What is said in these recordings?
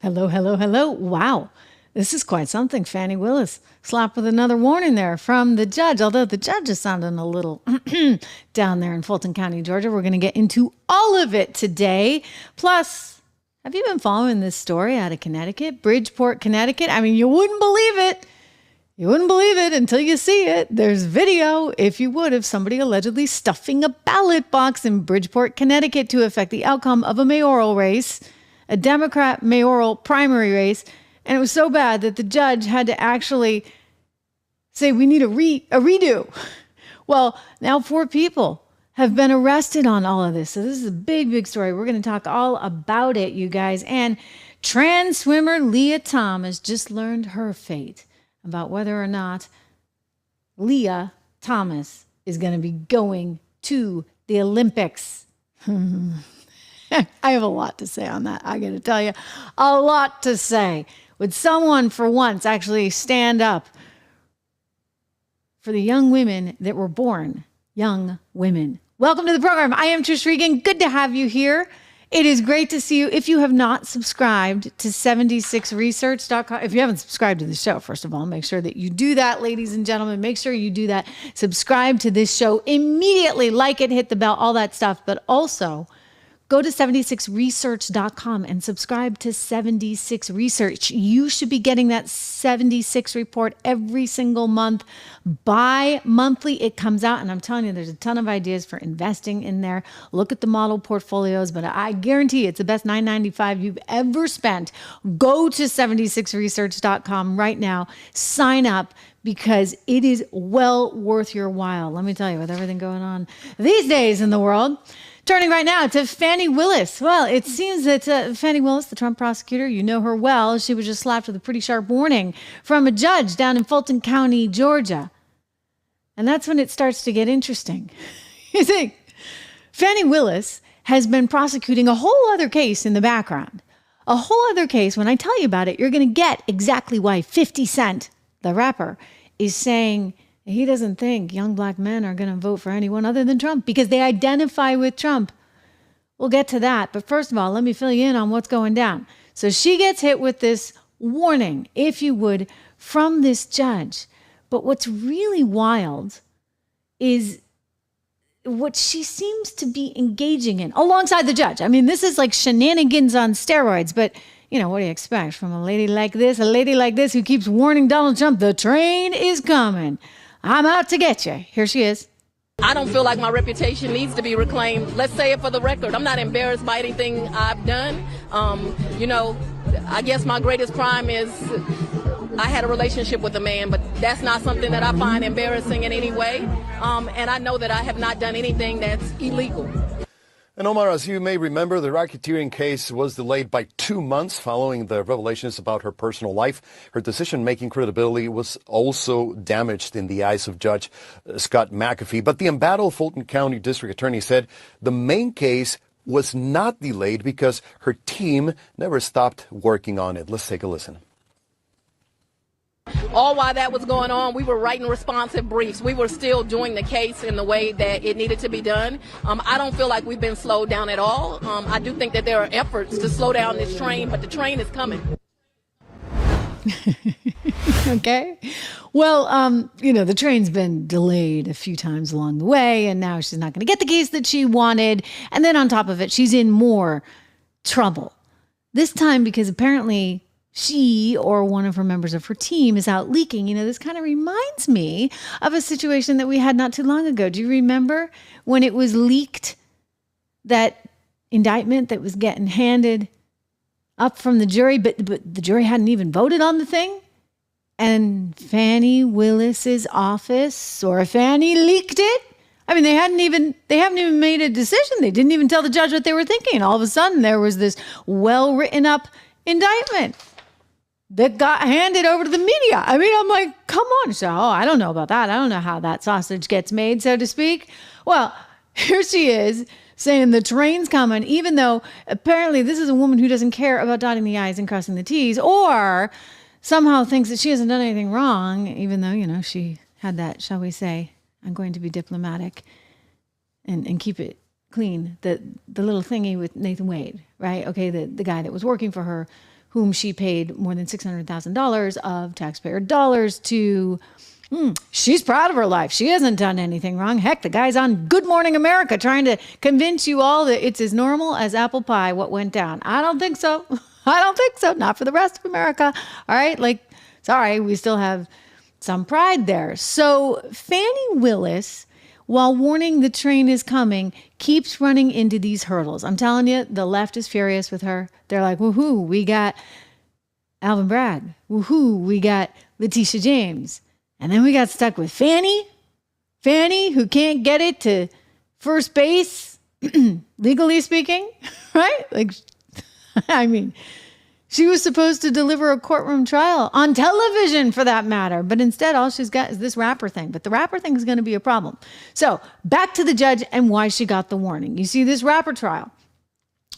Hello, hello, hello. Wow. This is quite something. Fani Willis slapped with another warning there from the judge, although the judge is sounding a little down there in Fulton County, Georgia. We're going to get into all of it today. Plus, have you been following this story out of Connecticut, Bridgeport, Connecticut? I mean, you wouldn't believe it. You wouldn't believe it until you see it. There's video, if you would, of somebody allegedly stuffing a ballot box in Bridgeport, Connecticut to affect the outcome of a mayoral race, a Democrat mayoral primary race. And it was so bad that the judge had to actually say, we need a redo. Well, now 4 people have been arrested on all of this. So this is a big, big story. We're going to talk all about it, you guys. And trans swimmer Lia Thomas just learned her fate about whether or not Lia Thomas is going to be going to the Olympics. I have a lot to say on that. I got to tell you, a lot to say. Would someone for once actually stand up for the young women that were born young women? Welcome to the program. I am Trish Regan. Good to have you here. It is great to see you. If you have not subscribed to 76research.com, if you haven't subscribed to the show, first of all, make sure that you do that, ladies and gentlemen. Make sure you do that. Subscribe to this show immediately. Like it, hit the bell, all that stuff. But also, go to 76research.com and subscribe to 76 Research. You should be getting that 76 report every single month. Bi-monthly, it comes out. And I'm telling you, there's a ton of ideas for investing in there. Look at the model portfolios, but I guarantee it's the best $9.95 you've ever spent. Go to 76research.com right now. Sign up, because it is well worth your while. Let me tell you, with everything going on these days in the world. Turning right now to Fani Willis. Well, it seems that Fani Willis, the Trump prosecutor, you know her well. She was just slapped with a pretty sharp warning from a judge down in Fulton County, Georgia. And that's when it starts to get interesting. You see, Fani Willis has been prosecuting a whole other case in the background. A whole other case. When I tell you about it, you're going to get exactly why 50 Cent, the rapper, is saying he doesn't think young black men are going to vote for anyone other than Trump because they identify with Trump. We'll get to that. But first of all, let me fill you in on what's going down. So she gets hit with this warning, if you would, from this judge. But what's really wild is what she seems to be engaging in alongside the judge. I mean, this is like shenanigans on steroids, but you know, what do you expect from a lady like this who keeps warning Donald Trump, the train is coming. I'm out to get you. Here she is. I don't feel like my reputation needs to be reclaimed. Let's say it for the record. I'm not embarrassed by anything I've done. I guess my greatest crime is I had a relationship with a man, but that's not something that I find embarrassing in any way. And I know that I have not done anything that's illegal. And Omar, as you may remember, the racketeering case was delayed by 2 months following the revelations about her personal life. Her decision-making credibility was also damaged in the eyes of Judge Scott McAfee. But the embattled Fulton County District Attorney said the main case was not delayed because her team never stopped working on it. Let's take a listen. All while that was going on, we were writing responsive briefs. We were still doing the case in the way that it needed to be done. I don't feel like we've been slowed down at all. I do think that there are efforts to slow down this train, but the train is coming. Okay. Well, the train's been delayed a few times along the way, and now she's not going to get the case that she wanted. And then on top of it, she's in more trouble. This time because apparently she or one of her members of her team is out leaking. This kind of reminds me of a situation that we had not too long ago. Do you remember when it was leaked, that indictment that was getting handed up from the jury, but the jury hadn't even voted on the thing? And Fani Willis's office or Fani leaked it? I mean, they haven't even made a decision. They didn't even tell the judge what they were thinking. All of a sudden, there was this well-written up indictment that got handed over to the media. I mean, I'm like, come on. So, I don't know about that. I don't know how that sausage gets made, so to speak. Well, here she is saying the train's coming, even though apparently this is a woman who doesn't care about dotting the I's and crossing the T's, or somehow thinks that she hasn't done anything wrong, even though, she had that, shall we say, I'm going to be diplomatic and keep it clean, the little thingy with Nathan Wade, right? Okay, the guy that was working for her, whom she paid more than $600,000 of taxpayer dollars to. She's proud of her life. She hasn't done anything wrong. Heck, the guy's on Good Morning America trying to convince you all that it's as normal as apple pie what went down. I don't think so. I don't think so. Not for the rest of America. All right. Like, sorry, we still have some pride there. So Fani Willis, while warning the train is coming, keeps running into these hurdles. I'm telling you, the left is furious with her. They're like, woohoo, we got Alvin Bragg. Woohoo, we got Letitia James. And then we got stuck with Fani, who can't get it to first base, legally speaking, right? Like, I mean, she was supposed to deliver a courtroom trial on television for that matter. But instead, all she's got is this rapper thing. But the rapper thing is going to be a problem. So back to the judge and why she got the warning. You see this rapper trial.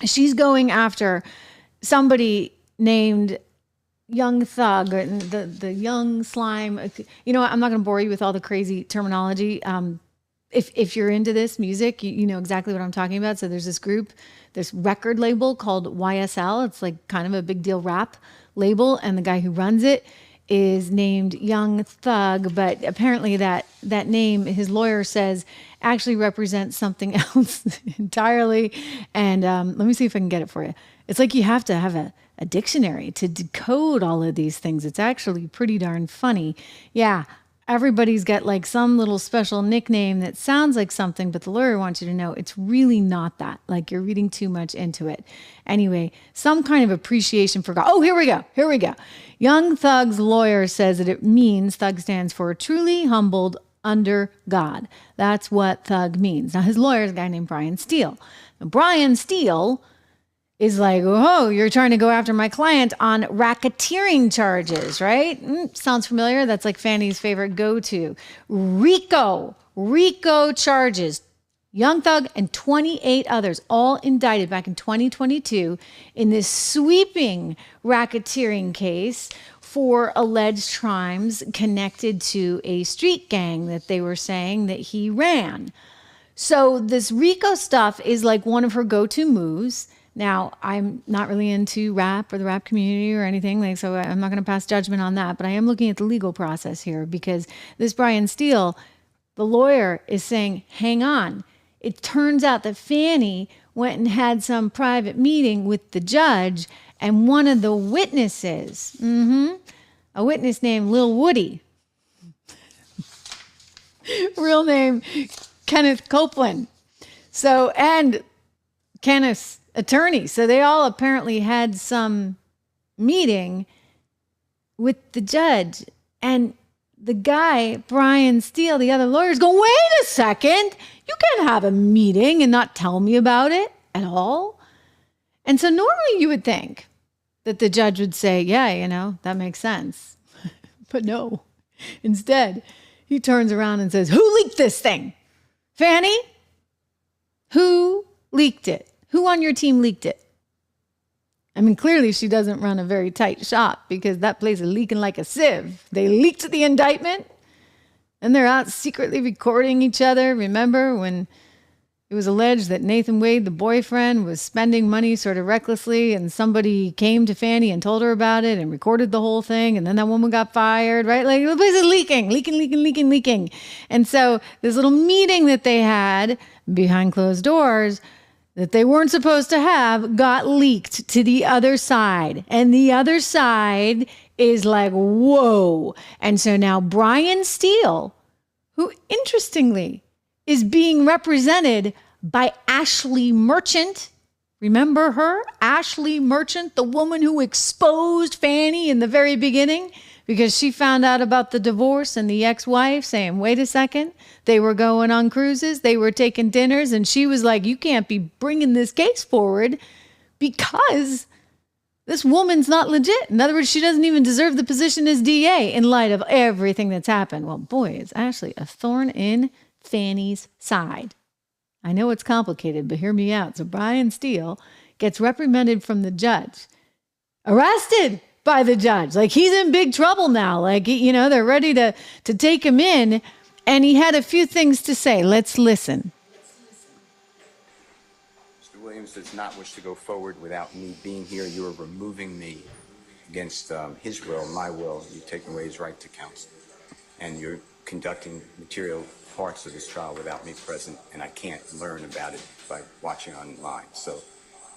She's going after somebody named Young Thug, or the Young Slime. You know what? I'm not going to bore you with all the crazy terminology. If you're into this music, you know exactly what I'm talking about. So there's this group, this record label called YSL. It's like kind of a big deal rap label. And the guy who runs it is named Young Thug. But apparently that name, his lawyer says, actually represents something else entirely. And let me see if I can get it for you. It's like you have to have a dictionary to decode all of these things. It's actually pretty darn funny. Yeah, everybody's got like some little special nickname that sounds like something, but the lawyer wants you to know it's really not that. Like you're reading too much into it. Anyway, some kind of appreciation for God. Oh, here we go. Young Thug's lawyer says that it means, Thug stands for truly humbled under God. That's what Thug means. Now his lawyer is a guy named Brian Steele. Now, Brian Steele is like, oh, you're trying to go after my client on racketeering charges, right? Sounds familiar. That's like Fanny's favorite go-to. RICO charges. Young Thug and 28 others, all indicted back in 2022 in this sweeping racketeering case for alleged crimes connected to a street gang that they were saying that he ran. So this RICO stuff is like one of her go-to moves. Now, I'm not really into rap or the rap community or anything, like, so I'm not going to pass judgment on that, but I am looking at the legal process here because this Brian Steele, the lawyer, is saying, hang on. It turns out that Fani went and had some private meeting with the judge and one of the witnesses, a witness named Lil Woody, real name Kenneth Copeland. So, and Kenneth's attorney. So they all apparently had some meeting with the judge. And the guy, Brian Steele, the other lawyer, is going, wait a second. You can't have a meeting and not tell me about it at all. And so normally you would think that the judge would say, yeah, you know, that makes sense. But no. Instead, he turns around and says, who leaked this thing? Fani? Who leaked it? Who on your team leaked it? I mean, clearly she doesn't run a very tight shop because that place is leaking like a sieve. They leaked the indictment and they're out secretly recording each other. Remember when it was alleged that Nathan Wade, the boyfriend, was spending money sort of recklessly and somebody came to Fani and told her about it and recorded the whole thing. And then that woman got fired, right? Like the place is leaking. And so this little meeting that they had behind closed doors that they weren't supposed to have got leaked to the other side. And the other side is like, whoa. And so now Brian Steele, who interestingly is being represented by Ashley Merchant. Remember her? Ashley Merchant, the woman who exposed Fani in the very beginning because she found out about the divorce and the ex-wife saying, wait a second, they were going on cruises, they were taking dinners, and she was like, you can't be bringing this case forward because this woman's not legit. In other words, she doesn't even deserve the position as DA in light of everything that's happened. Well, boy, it's actually a thorn in Fani's side. I know it's complicated, but hear me out. So Brian Steele gets reprimanded from the judge, arrested by the judge. Like he's in big trouble now. Like, you know, they're ready to take him in. And he had a few things to say. Let's listen. Mr. Williams does not wish to go forward without me being here. You are removing me against his will, my will. You've taken away his right to counsel. And you're conducting material parts of this trial without me present, and I can't learn about it by watching online. So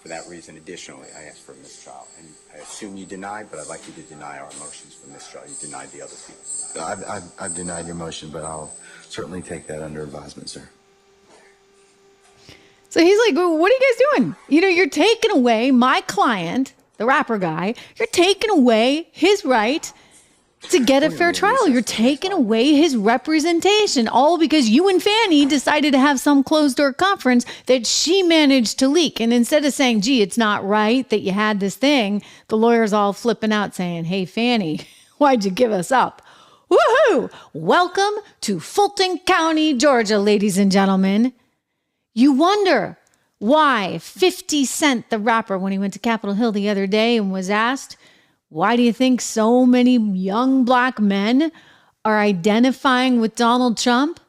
for that reason, additionally, I asked for a mistrial. And I assume you deny, but I'd like you to deny our motions for mistrial. You denied the other people. I've denied your motion, but I'll certainly take that under advisement, sir. So he's like, well, what are you guys doing? You know, you're taking away my client, the rapper guy, you're taking away his right to get a fair trial. You're taking away his representation, all because you and Fani decided to have some closed door conference that she managed to leak. And instead of saying, gee, it's not right that you had this thing, the lawyer's all flipping out saying, hey, Fani, why'd you give us up? Woohoo! Welcome to Fulton County, Georgia, ladies and gentlemen. You wonder why 50 Cent, the rapper, when he went to Capitol Hill the other day and was asked, why do you think so many young black men are identifying with Donald Trump?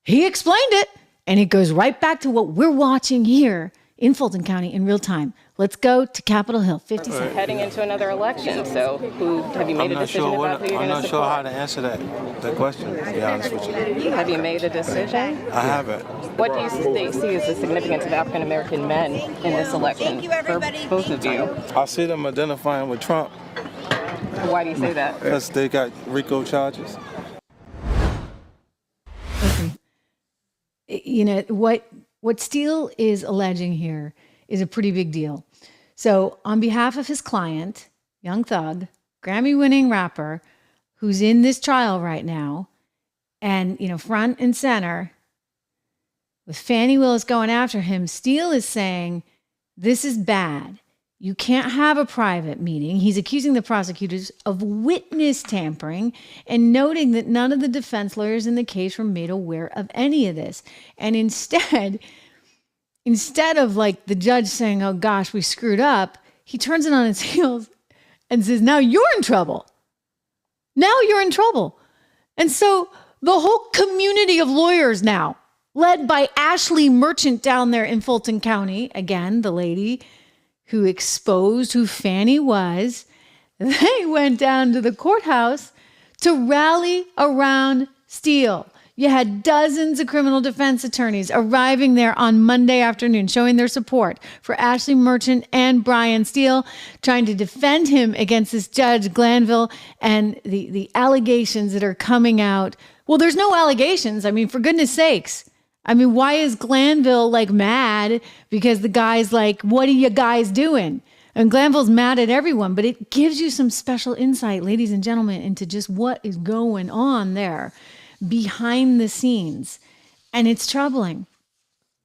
He explained it, and it goes right back to what we're watching here in Fulton County in real time. Let's go to Capitol Hill, 50 Cent. Heading into another election, so have you made a decision about who you're going to support? I'm not sure how to answer that question, to be honest with you. Have you made a decision? I haven't. What do you see as the significance of African American men in this election for both of you? I see them identifying with Trump. Why do you say that? Because they got RICO charges. Okay. You know, what Steele is alleging here is a pretty big deal. So on behalf of his client, Young Thug, Grammy-winning rapper, who's in this trial right now, and, you know, front and center, with Fani Willis going after him, Steele is saying, this is bad. You can't have a private meeting. He's accusing the prosecutors of witness tampering and noting that none of the defense lawyers in the case were made aware of any of this. And instead of like the judge saying, oh gosh, we screwed up, he turns it on its heels and says, now you're in trouble. Now you're in trouble. And so the whole community of lawyers now, led by Ashley Merchant down there in Fulton County, again, the lady who exposed who Fani was, they went down to the courthouse to rally around Steele. You had dozens of criminal defense attorneys arriving there on Monday afternoon, showing their support for Ashley Merchant and Brian Steele, trying to defend him against this Judge Glanville and the allegations that are coming out. Well, there's no allegations. I mean, for goodness sakes. I mean, why is Glanville like mad? Because the guy's like, what are you guys doing? And Glanville's mad at everyone, but it gives you some special insight, ladies and gentlemen, into just what is going on there behind the scenes. And it's troubling.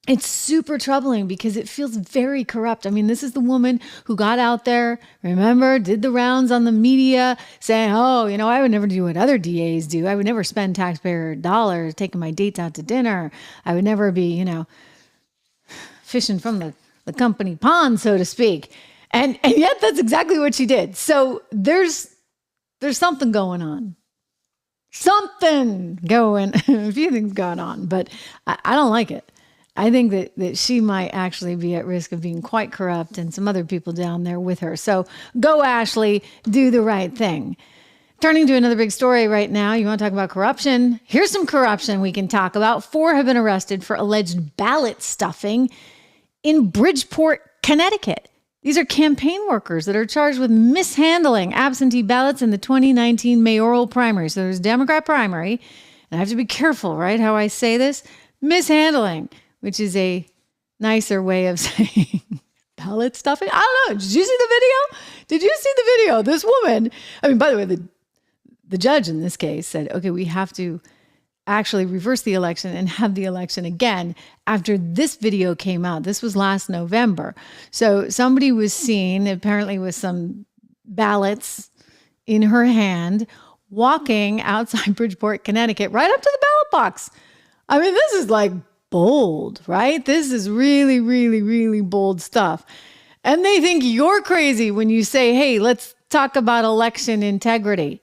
It's super troubling because it feels very corrupt. I mean, this is the woman who got out there, remember, did the rounds on the media saying, oh, you know, I would never do what other DAs do. I would never spend taxpayer dollars taking my dates out to dinner. I would never be, you know, fishing from the company pond, so to speak. And yet that's exactly what she did. So there's something going on. A few things going on, but I don't like it. I think that she might actually be at risk of being quite corrupt and some other people down there with her. So go, Ashley, do the right thing. Turning to another big story right now. You want to talk about corruption? Here's some corruption we can talk about. 4 have been arrested for alleged ballot stuffing in Bridgeport, Connecticut. These are campaign workers that are charged with mishandling absentee ballots in the 2019 mayoral primary. So there's a Democrat primary, and I have to be careful, right, how I say this. Mishandling, which is a nicer way of saying ballot stuffing. I don't know. Did you see the video? Did you see the video? This woman, I mean, by the way, the judge in this case said, okay, we have to actually reverse the election and have the election again after this video came out. This was last November. So somebody was seen apparently with some ballots in her hand walking outside Bridgeport, Connecticut, right up to the ballot box. I mean, this is like bold, right? This is really, really, really bold stuff. And they think you're crazy when you say, hey, let's talk about election integrity.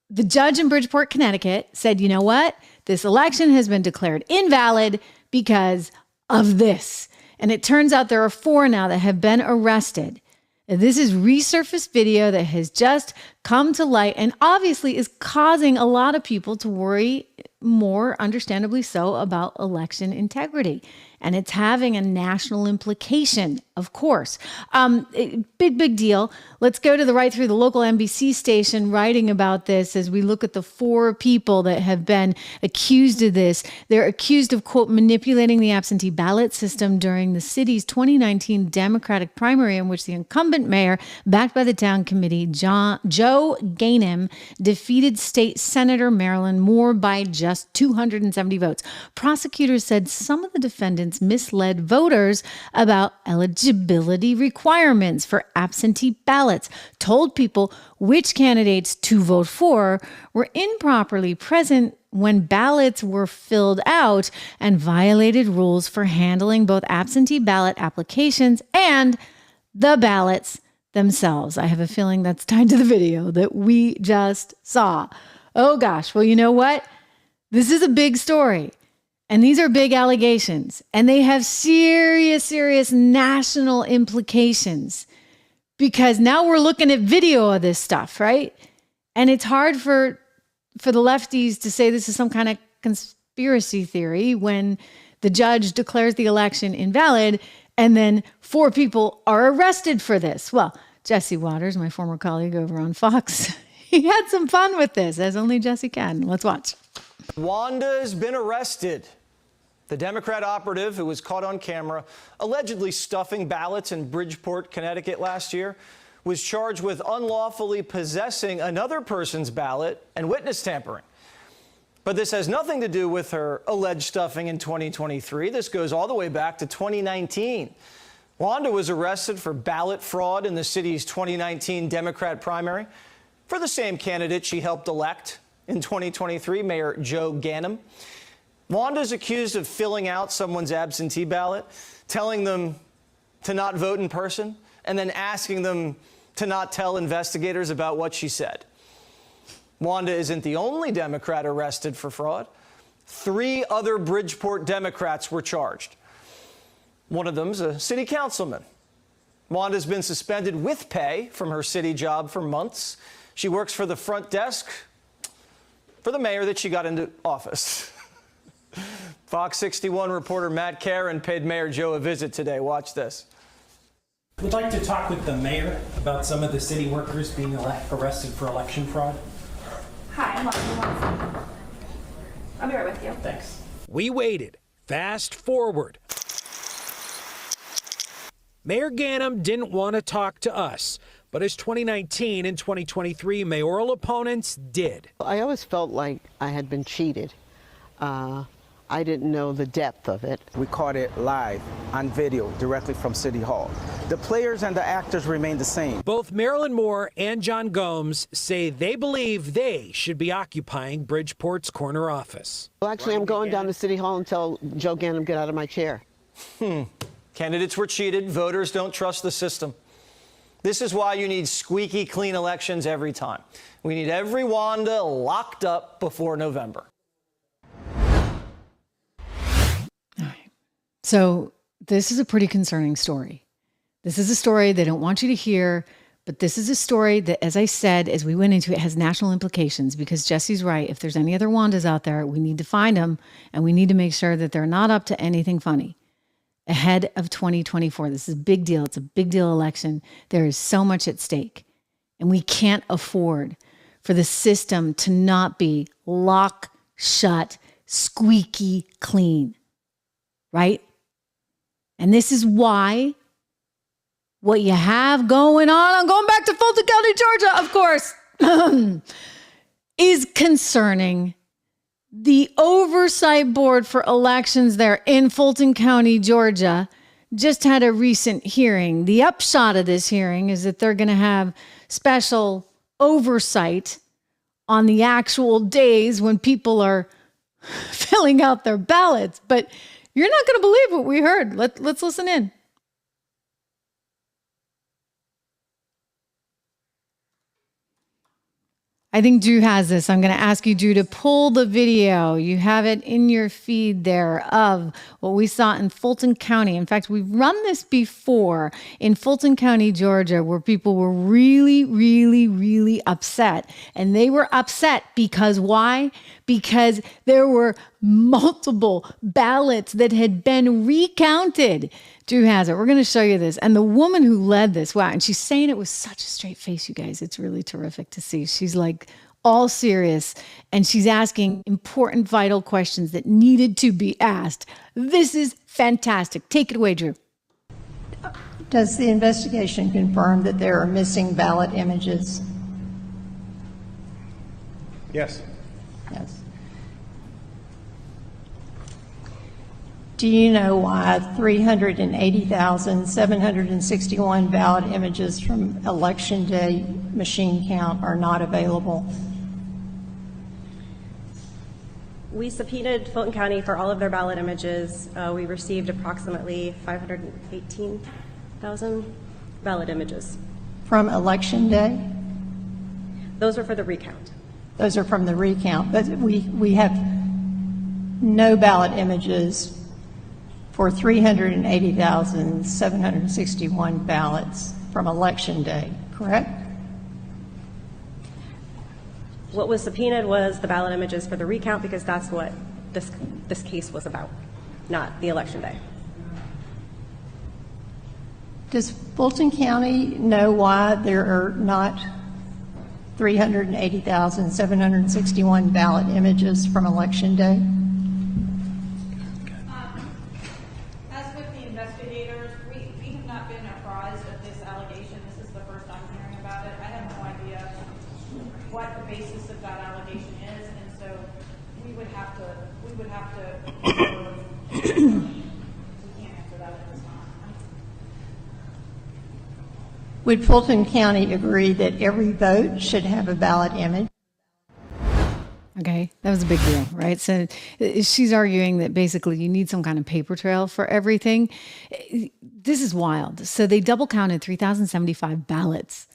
The judge in Bridgeport, Connecticut said, you know what? This election has been declared invalid because of this. And it turns out there are 4 now that have been arrested. This is resurfaced video that has just come to light and obviously is causing a lot of people to worry more, understandably so, about election integrity. And it's having a national implication, of course. Big deal. Let's go to the right through the local NBC station writing about this as we look at the 4 people that have been accused of this. They're accused of, quote, manipulating the absentee ballot system during the city's 2019 Democratic primary, in which the incumbent mayor, backed by the town committee, Joe Ganim, defeated state senator Marilyn Moore by just 270 votes. Prosecutors said some of the defendants misled voters about eligibility requirements for absentee ballots, told people which candidates to vote for, were improperly present when ballots were filled out, and violated rules for handling both absentee ballot applications and the ballots themselves. I have a feeling that's tied to the video that we just saw. Oh gosh. Well, you know what? This is a big story. And these are big allegations, and they have serious national implications, because now we're looking at video of this stuff, right? And it's hard for the lefties to say this is some kind of conspiracy theory when the judge declares the election invalid and then 4 people are arrested for this. Well, Jesse Waters, my former colleague over on Fox, he had some fun with this, as only Jesse can. Let's watch. Wanda has been arrested. The Democrat operative who was caught on camera allegedly stuffing ballots in Bridgeport, Connecticut last year was charged with unlawfully possessing another person's ballot and witness tampering. But this has nothing to do with her alleged stuffing in 2023. This goes all the way back to 2019. Wanda was arrested for ballot fraud in the city's 2019 Democrat primary for the same candidate she helped elect in 2023, Mayor Joe Ganim. Wanda is accused of filling out someone's absentee ballot, telling them to not vote in person, and then asking them to not tell investigators about what she said. Wanda isn't the only Democrat arrested for fraud. 3 other Bridgeport Democrats were charged. One of them's a city councilman. Wanda's been suspended with pay from her city job for months. She works for the front desk for the mayor that she got into office. Fox 61 reporter Matt Caron paid Mayor Joe a visit today. Watch this. We'd like to talk with the mayor about some of the city workers being arrested for election fraud. Hi, I'm on. I'll be right with you. Thanks. We waited. Fast forward. Mayor Ganim didn't want to talk to us, but his 2019 and 2023 mayoral opponents did. I always felt like I had been cheated. I didn't know the depth of it. We caught it live on video directly from City Hall. The players and the actors remain the same. Both Marilyn Moore and John Gomes say they believe they should be occupying Bridgeport's corner office. Well, actually, I'm going down to City Hall and tell Joe Ganim get out of my chair. Candidates were cheated. Voters don't trust the system. This is why you need squeaky clean elections every time. We need every Wanda locked up before November. So this is a pretty concerning story. This is a story they don't want you to hear, but this is a story that, as I said, as we went into it, has national implications, because Jesse's right. If there's any other Wandas out there, we need to find them, and we need to make sure that they're not up to anything funny ahead of 2024. This is a big deal. It's a big deal election. There is so much at stake, and we can't afford for the system to not be lock, shut, squeaky clean, right? And this is why what you have going on, I'm going back to Fulton County, Georgia, of course, is concerning. The Oversight Board for Elections there in Fulton County, Georgia, just had a recent hearing. The upshot of this hearing is that they're going to have special oversight on the actual days when people are filling out their ballots. But you're not going to believe what we heard. Let's listen in. I think Drew has this. I'm going to ask you, Drew, to pull the video. You have it in your feed there of what we saw in Fulton County. In fact, we've run this before in Fulton County, Georgia, where people were really, really, really upset. And they were upset because why? Because there were multiple ballots that had been recounted. Drew has it. We're going to show you this. And the woman who led this, wow, and she's saying it with such a straight face, you guys. It's really terrific to see. She's like all serious, and she's asking important, vital questions that needed to be asked. This is fantastic. Take it away, Drew. Does the investigation confirm that there are missing ballot images? Yes. Yes. Do you know why 380,761 ballot images from Election Day machine count are not available? We subpoenaed Fulton County for all of their ballot images. We received approximately 518,000 ballot images. From Election Day? Those are for the recount. Those are from the recount, but we have no ballot images for 380,761 ballots from Election Day, correct? What was subpoenaed was the ballot images for the recount because that's what this case was about, not the Election Day. Does Fulton County know why there are not 380,761 ballot images from Election Day? As with the investigators, we have not been apprised of this allegation. This is the first I'm hearing about it. I have no idea what the basis of that allegation is, and so we would have to we can't answer that at this time. Would Fulton County agree that every vote should have a ballot image? Okay, that was a big deal, right? So she's arguing that basically you need some kind of paper trail for everything. This is wild. So they double counted 3,075 ballots.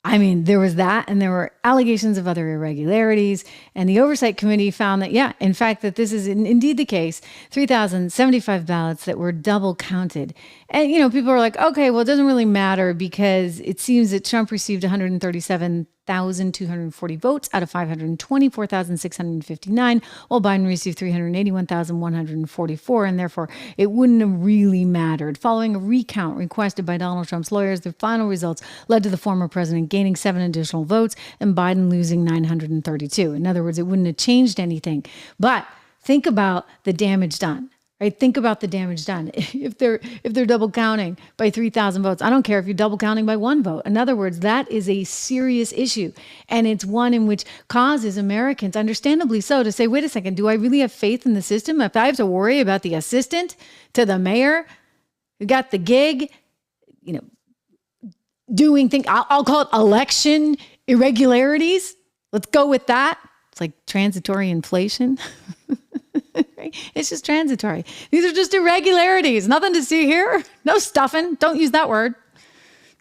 I mean, there was that, and there were allegations of other irregularities, and the Oversight Committee found that, yeah, in fact, that this is indeed the case, 3,075 ballots that were double counted. And, you know, people are like, okay, well, it doesn't really matter because it seems that Trump received 137,240 votes out of 524,659, while Biden received 381,144, and therefore it wouldn't have really mattered. Following a recount requested by Donald Trump's lawyers, the final results led to the former president gaining 7 additional votes and Biden losing 932. In other words, it wouldn't have changed anything. But think about the damage done. Right? Think about the damage done. If they're double counting by 3,000 votes, I don't care if you're double counting by 1 vote. In other words, that is a serious issue. And it's one in which causes Americans, understandably so, to say, wait a second, do I really have faith in the system? If I have to worry about the assistant to the mayor who got the gig, you know, doing things, I'll call it election irregularities. Let's go with that. It's like transitory inflation. Right? It's just transitory. These are just irregularities. Nothing to see here. No stuffing. Don't use that word.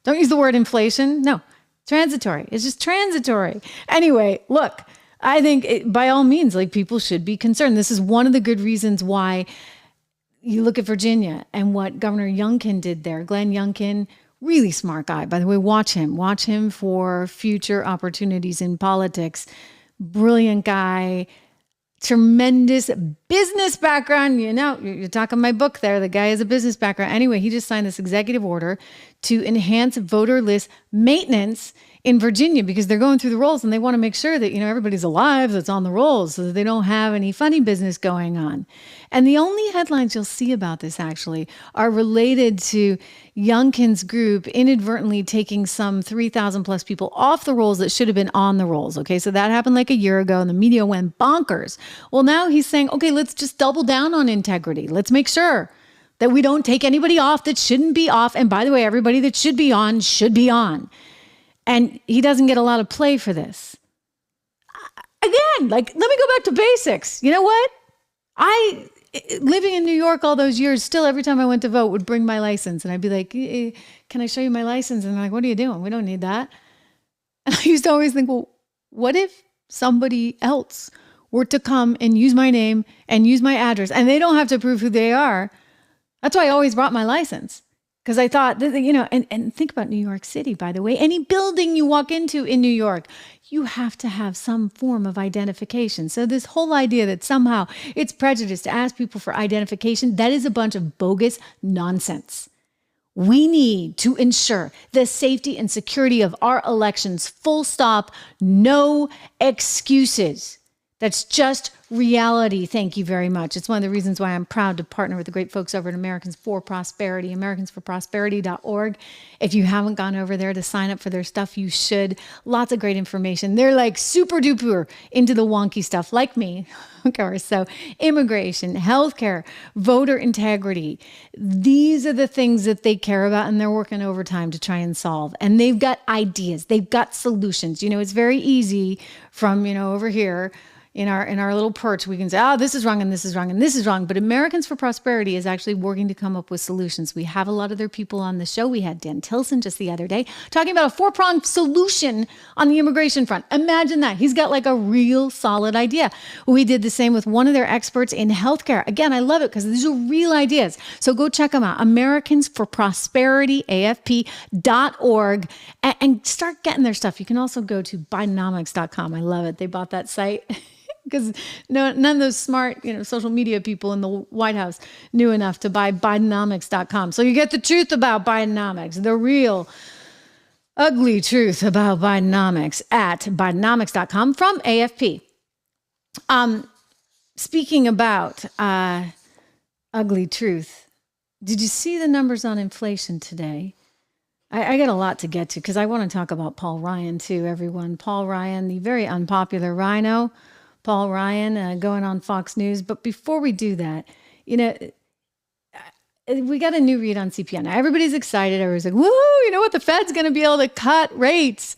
Don't use the word inflation. No, transitory. It's just transitory. Anyway, look, I think by all means, like, people should be concerned. This is one of the good reasons why you look at Virginia and what Governor Youngkin did there. Glenn Youngkin, really smart guy. By the way, watch him for future opportunities in politics. Brilliant guy. Tremendous business background. You know, you're talking my book there. The guy has a business background. Anyway, he just signed this executive order to enhance voter list maintenance in Virginia because they're going through the rolls and they want to make sure that, you know, everybody's alive that's on the rolls so that they don't have any funny business going on. And the only headlines you'll see about this actually are related to Youngkin's group inadvertently taking some 3,000 plus people off the rolls that should have been on the rolls. Okay, so that happened like a year ago and the media went bonkers. Well, now he's saying, okay, let's just double down on integrity. Let's make sure that we don't take anybody off that shouldn't be off. And by the way, everybody that should be on should be on. And he doesn't get a lot of play for this. Again, like, let me go back to basics. You know what? Living in New York all those years, still every time I went to vote would bring my license. And I'd be like, can I show you my license? And they're like, what are you doing? We don't need that. And I used to always think, well, What if somebody else were to come and use my name and use my address and they don't have to prove who they are? That's why I always brought my license. Because I thought, and think about New York City, by the way. Any building you walk into in New York, you have to have some form of identification. So this whole idea that somehow it's prejudice to ask people for identification, that is a bunch of bogus nonsense. We need to ensure the safety and security of our elections, full stop, no excuses. That's just reality. Thank you very much. It's one of the reasons why I'm proud to partner with the great folks over at Americans for Prosperity, americansforprosperity.org. If you haven't gone over there to sign up for their stuff, you should. Lots of great information. They're like super duper into the wonky stuff, like me, of course. So immigration, healthcare, voter integrity. These are the things that they care about, and they're working overtime to try and solve. And they've got ideas. They've got solutions. It's very easy from, over here, in our little perch, we can say, this is wrong and this is wrong and this is wrong. But Americans for Prosperity is actually working to come up with solutions. We have a lot of their people on the show. We had Dan Tilson just the other day talking about a 4-pronged solution on the immigration front. Imagine that. He's got like a real solid idea. We did the same with one of their experts in healthcare. Again, I love it because these are real ideas. So go check them out. Americans for Prosperity, AFP.org, and start getting their stuff. You can also go to Bidenomics.com. I love it. They bought that site. Because none of those smart, social media people in the White House knew enough to buy Bidenomics.com. So you get the truth about Bidenomics, the real ugly truth about Bidenomics at Bidenomics.com from AFP. Speaking about ugly truth, did you see the numbers on inflation today? I got a lot to get to because I want to talk about Paul Ryan too, everyone. Paul Ryan, the very unpopular rhino. Paul Ryan going on Fox News. But before we do that, we got a new read on CPI. Now, everybody's excited. Everybody's like, woo, you know what? The Fed's going to be able to cut rates.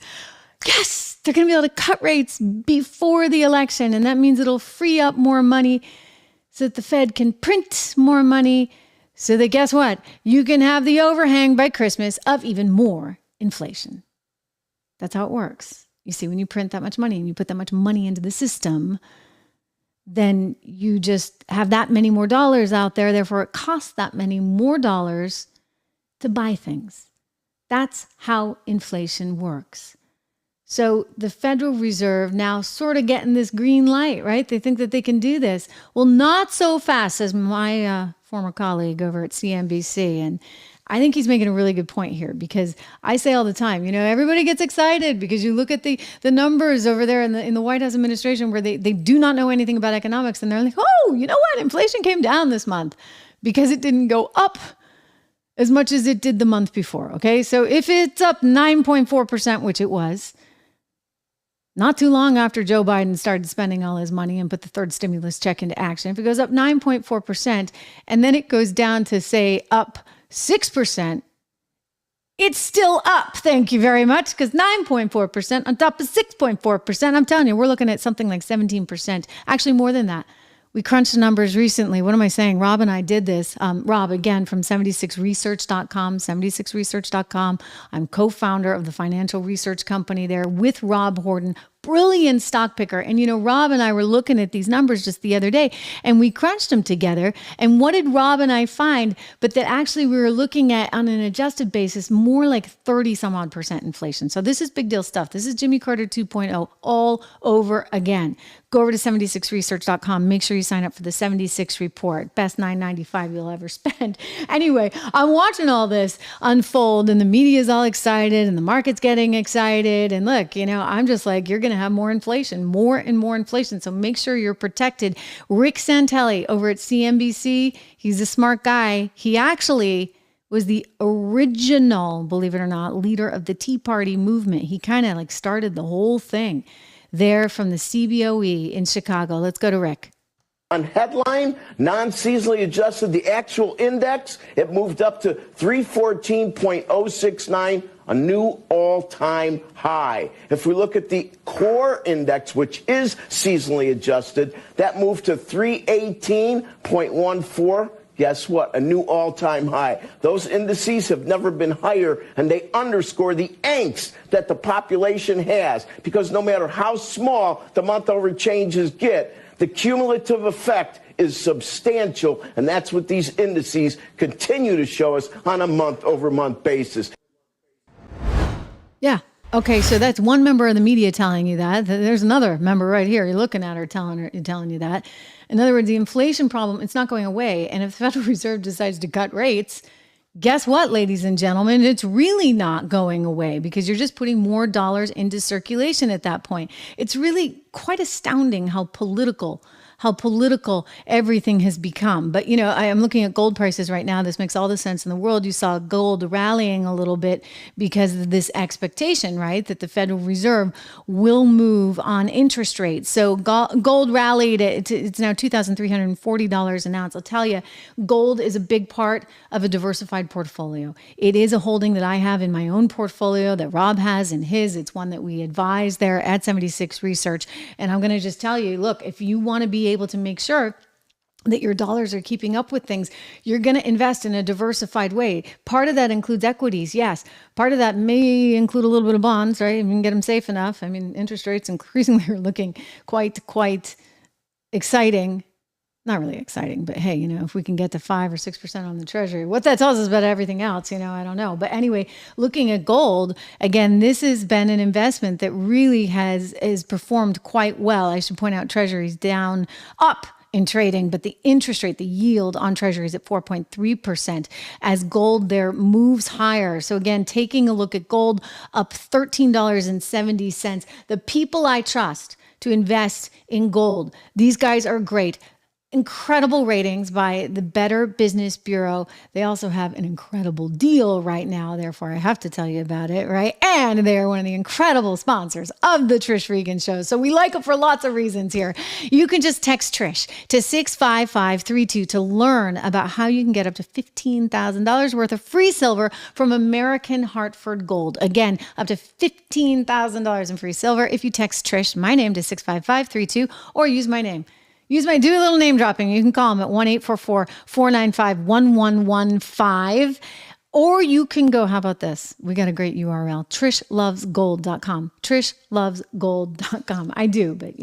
Yes, they're going to be able to cut rates before the election. And that means it'll free up more money so that the Fed can print more money so that, guess what? You can have the overhang by Christmas of even more inflation. That's how it works. You see, when you print that much money and you put that much money into the system, then you just have that many more dollars out there. Therefore, it costs that many more dollars to buy things. That's how inflation works. So the Federal Reserve now sort of getting this green light, right? They think that they can do this. Well, not so fast as my former colleague over at CNBC. And I think he's making a really good point here because I say all the time, everybody gets excited because you look at the numbers over there in the White House administration where they do not know anything about economics. And they're like, oh, you know what? Inflation came down this month because it didn't go up as much as it did the month before. Okay. So if it's up 9.4%, which it was, not too long after Joe Biden started spending all his money and put the third stimulus check into action, if it goes up 9.4% and then it goes down to say up 6%, it's still up. Thank you very much. Because 9.4% on top of 6.4%, I'm telling you, we're looking at something like 17%. Actually, more than that. We crunched the numbers recently. What am I saying? Rob and I did this. Rob, again, from 76research.com, 76research.com. I'm co-founder of the financial research company there with Rob Horton. Brilliant stock picker. And, Rob and I were looking at these numbers just the other day and we crunched them together. And what did Rob and I find? But that actually we were looking at on an adjusted basis, more like 30 some odd percent inflation. So this is big deal stuff. This is Jimmy Carter 2.0 all over again. Go over to 76research.com. Make sure you sign up for the 76 report. Best $9.95 you'll ever spend. Anyway, I'm watching all this unfold and the media's all excited and the market's getting excited. And look, I'm just like, you're going to have more inflation, more and more inflation. So make sure you're protected. Rick Santelli over at CNBC, he's a smart guy. He actually was the original, believe it or not, leader of the Tea Party movement. He kind of started the whole thing there from the CBOE in Chicago. Let's go to Rick. On headline, non-seasonally adjusted, the actual index, it moved up to 314.069, a new all-time high. If we look at the core index, which is seasonally adjusted, that moved to 318.14. Guess what? A new all-time high. Those indices have never been higher, and they underscore the angst that the population has, because no matter how small the month-over changes get, the cumulative effect is substantial, and that's what these indices continue to show us on a month-over-month basis. Yeah. Okay, so that's one member of the media telling you that. There's another member right here. You're looking at her telling you that. In other words, the inflation problem, it's not going away. And if the Federal Reserve decides to cut rates, guess what, ladies and gentlemen? It's really not going away, because you're just putting more dollars into circulation at that point. It's really quite astounding how political everything has become. But, I am looking at gold prices right now. This makes all the sense in the world. You saw gold rallying a little bit because of this expectation, right, that the Federal Reserve will move on interest rates. So gold rallied. It's now $2,340 an ounce. I'll tell you, gold is a big part of a diversified portfolio. It is a holding that I have in my own portfolio, that Rob has in his. It's one that we advise there at 76 Research. And I'm going to just tell you, look, if you want to be able to make sure that your dollars are keeping up with things, you're going to invest in a diversified way. Part of that includes equities, yes. Part of that may include a little bit of bonds, right? If you can get them safe enough. I mean, interest rates increasingly are looking quite exciting. Not really exciting, but hey, if we can get to 5 or 6% on the Treasury, what that tells us about everything else, I don't know. But anyway, looking at gold, again, this has been an investment that really has performed quite well. I should point out Treasury's up in trading, but the interest rate, the yield on Treasuries at 4.3% as gold there moves higher. So again, taking a look at gold, up $13.70. The people I trust to invest in gold, these guys are great. Incredible ratings by the Better Business Bureau. They also have an incredible deal right now. Therefore, I have to tell you about it, right? And they are one of the incredible sponsors of the Trish Regan Show. So we like them for lots of reasons here. You can just text Trish to 65532 to learn about how you can get up to $15,000 worth of free silver from American Hartford Gold. Again, up to $15,000 in free silver if you text Trish, my name, to 65532, or use my name. Do a little name dropping. You can call them at 1-844-495-1115. Or you can go, how about this? We got a great URL, trishlovesgold.com. Trishlovesgold.com. I do, but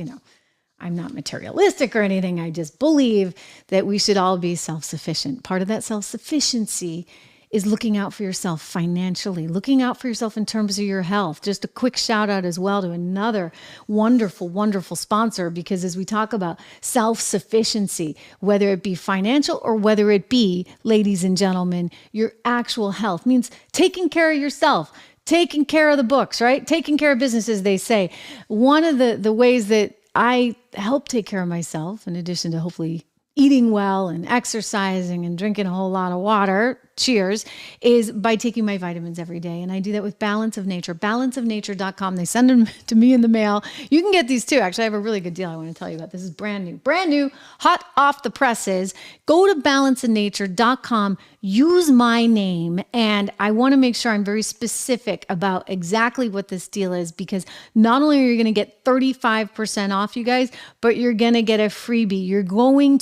I'm not materialistic or anything. I just believe that we should all be self-sufficient. Part of that self-sufficiency is looking out for yourself financially, looking out for yourself in terms of your health. Just a quick shout out as well to another wonderful, wonderful sponsor, because as we talk about self-sufficiency, whether it be financial or whether it be, ladies and gentlemen, your actual health means taking care of yourself, taking care of the books, right? Taking care of business, as they say. One of the ways that I help take care of myself, in addition to hopefully eating well and exercising and drinking a whole lot of water, cheers, is by taking my vitamins every day. And I do that with Balance of Nature, balanceofnature.com. They send them to me in the mail. You can get these too. Actually, I have a really good deal I want to tell you about. This is brand new, hot off the presses. Go to balanceofnature.com, use my name. And I want to make sure I'm very specific about exactly what this deal is, because not only are you going to get 35% off, you guys, but you're going to get a freebie. You're going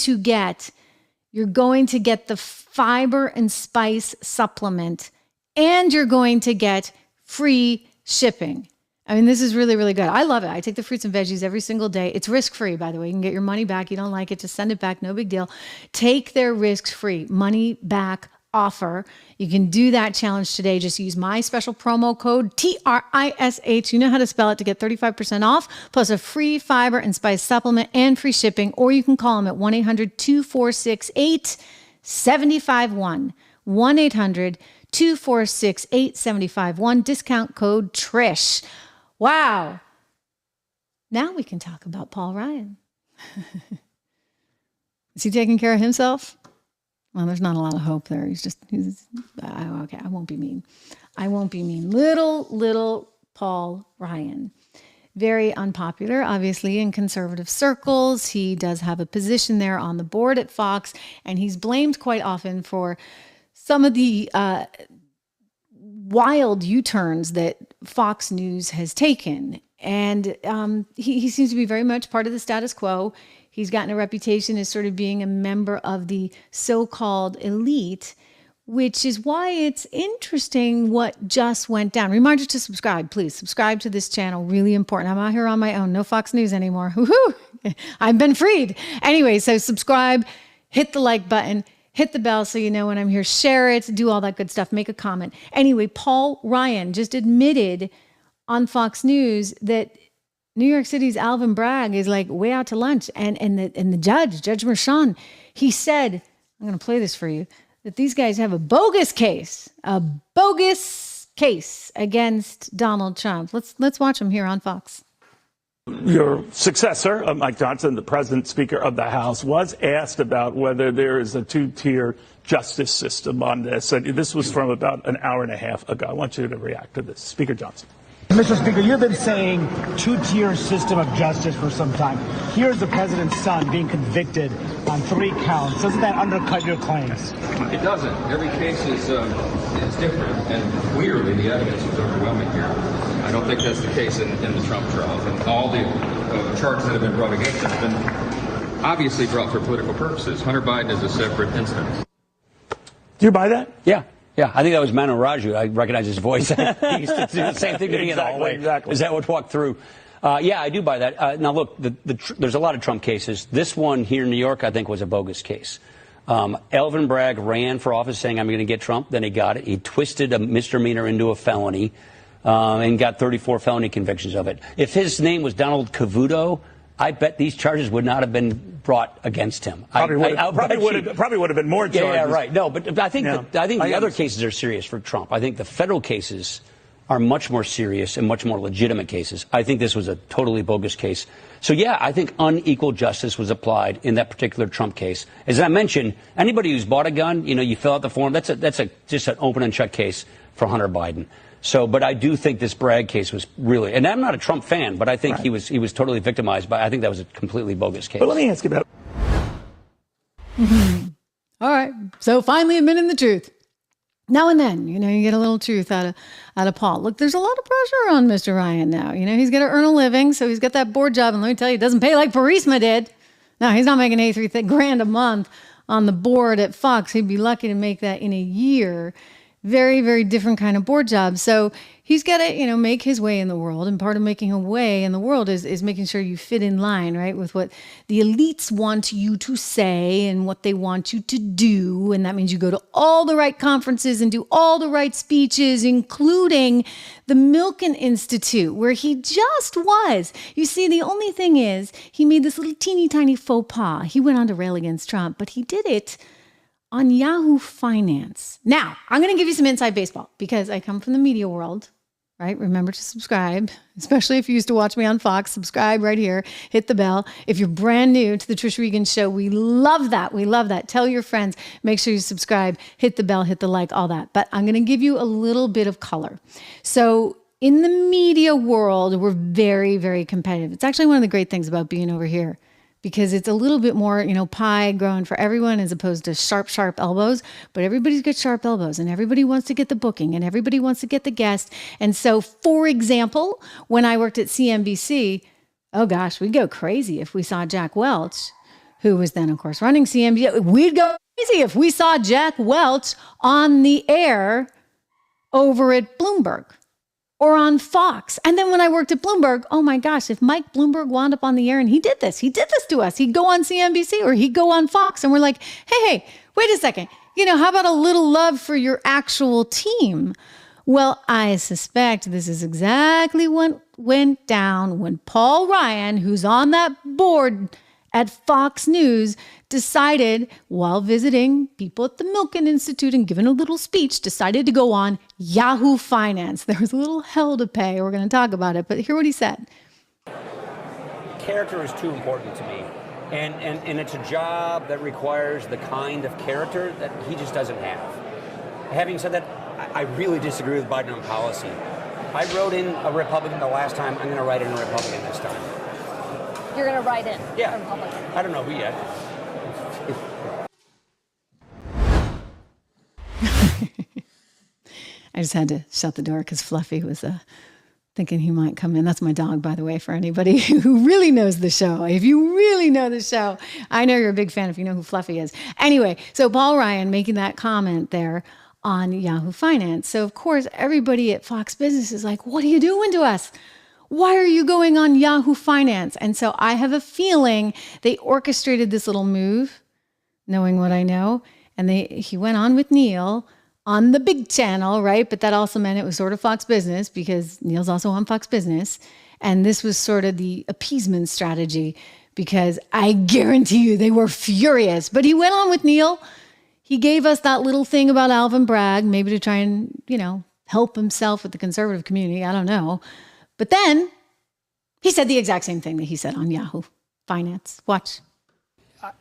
to get the fiber and spice supplement, and you're going to get free shipping. I mean, this is really, really good. I love it. I take the fruits and veggies every single day. It's risk-free, by the way. You can get your money back. You don't like it, just send it back. No big deal. Take their risk-free money back offer. You can do that challenge today. Just use my special promo code TRISH. You know how to spell it, to get 35% off, plus a free fiber and spice supplement and free shipping. Or you can call them at 1-800-246-8751. 1-800-246-8751. Discount code TRISH. Wow. Now we can talk about Paul Ryan. Is he taking care of himself? Well, there's not a lot of hope there. He's okay. I won't be mean. Little Paul Ryan. Very unpopular, obviously, in conservative circles. He does have a position there on the board at Fox, and he's blamed quite often for some of the wild U-turns that Fox News has taken. And he seems to be very much part of the status quo. He's gotten a reputation as sort of being a member of the so-called elite, which is why it's interesting what just went down. Reminder to subscribe, please. Subscribe to this channel. Really important. I'm out here on my own. No Fox News anymore. Woohoo! I've been freed. Anyway, so subscribe, hit the like button, hit the bell so you know when I'm here. Share it, do all that good stuff. Make a comment. Anyway, Paul Ryan just admitted on Fox News that New York City's Alvin Bragg is like way out to lunch. And the Judge Merchan, he said, I'm going to play this for you, that these guys have a bogus case against Donald Trump. Let's watch him here on Fox. Your successor, Mike Johnson, the president, Speaker of the House, was asked about whether there is a two-tier justice system on this. And this was from about an hour and a half ago. I want you to react to this. Speaker Johnson. Mr. Speaker, you've been saying two-tier system of justice for some time. Here's the president's son being convicted on 3 counts. Doesn't that undercut your claims? It doesn't. Every case is different, and clearly the evidence is overwhelming here. I don't think that's the case in the Trump trial. And all the charges that have been brought against him have been obviously brought for political purposes. Hunter Biden is a separate instance. Do you buy that? Yeah. Yeah, I think that was Manu Raju. I recognize his voice. He used to do the same thing to me in the hallway. Exactly. As that would walk through. Yeah, I do buy that. Now, look, there's a lot of Trump cases. This one here in New York, I think, was a bogus case. Alvin Bragg ran for office saying, I'm going to get Trump. Then he got it. He twisted a misdemeanor into a felony and got 34 felony convictions of it. If his name was Donald Cavuto, I bet these charges would not have been brought against him. Probably would have been more charges. Yeah, right. No, but I think the other cases are serious for Trump. I think the federal cases are much more serious and much more legitimate cases. I think this was a totally bogus case. So, yeah, I think unequal justice was applied in that particular Trump case. As I mentioned, anybody who's bought a gun, you fill out the form. That's just an open and shut case for Hunter Biden. So, but I do think this Bragg case was really, and I'm not a Trump fan, but I think he was totally victimized by. I think that was a completely bogus case. But let me ask you about. All right. So finally admitting the truth. Now and then, you get a little truth out of Paul. Look, there's a lot of pressure on Mr. Ryan now. He's got to earn a living, so he's got that board job, and let me tell you, it doesn't pay like Burisma did. No, he's not making $83,000 a month on the board at Fox. He'd be lucky to make that in a year. Very, very different kind of board job. So he's got to, make his way in the world. And part of making a way in the world is making sure you fit in line, right, with what the elites want you to say and what they want you to do. And that means you go to all the right conferences and do all the right speeches, including the Milken Institute, where he just was. You see, the only thing is he made this little teeny tiny faux pas. He went on to rail against Trump, but he did it on Yahoo Finance. Now, I'm going to give you some inside baseball because I come from the media world, right? Remember to subscribe, especially if you used to watch me on Fox. Subscribe right here. Hit the bell. If you're brand new to the Trish Regan Show, we love that. We love that. Tell your friends. Make sure you subscribe. Hit the bell. Hit the like. All that. But I'm going to give you a little bit of color. So in the media world, we're very, very competitive. It's actually one of the great things about being over here, because it's a little bit more, pie growing for everyone as opposed to sharp elbows. But everybody's got sharp elbows, and everybody wants to get the booking, and everybody wants to get the guest. And so, for example, when I worked at CNBC, oh gosh, we'd go crazy if we saw Jack Welch, who was then, of course, running CNBC. We'd go crazy if we saw Jack Welch on the air over at Bloomberg or on Fox. And then when I worked at Bloomberg, oh my gosh, if Mike Bloomberg wound up on the air and he did this to us, he'd go on CNBC or he'd go on Fox, and we're like, hey, wait a second. How about a little love for your actual team? Well, I suspect this is exactly what went down when Paul Ryan, who's on that board at Fox News, decided, while visiting people at the Milken Institute and giving a little speech, decided to go on Yahoo Finance. There was a little hell to pay. We're going to talk about it, but hear what he said. Character is too important to me. And it's a job that requires the kind of character that he just doesn't have. Having said that, I really disagree with Biden on policy. I wrote in a Republican the last time. I'm going to write in a Republican this time. You're going to write in? Yeah. I don't know who yet. I just had to shut the door because Fluffy was thinking he might come in. That's my dog, by the way, for anybody who really knows the show. If you really know the show, I know you're a big fan if you know who Fluffy is. Anyway, so Paul Ryan making that comment there on Yahoo Finance. So, of course, everybody at Fox Business is like, what are you doing to us? Why are you going on Yahoo Finance? And so I have a feeling they orchestrated this little move, knowing what I know. And he went on with Neil on the big channel, right? But that also meant it was sort of Fox Business because Neil's also on Fox Business. And this was sort of the appeasement strategy because I guarantee you they were furious. But he went on with Neil. He gave us that little thing about Alvin Bragg, maybe to try and, help himself with the conservative community. I don't know. But then he said the exact same thing that he said on Yahoo Finance. Watch.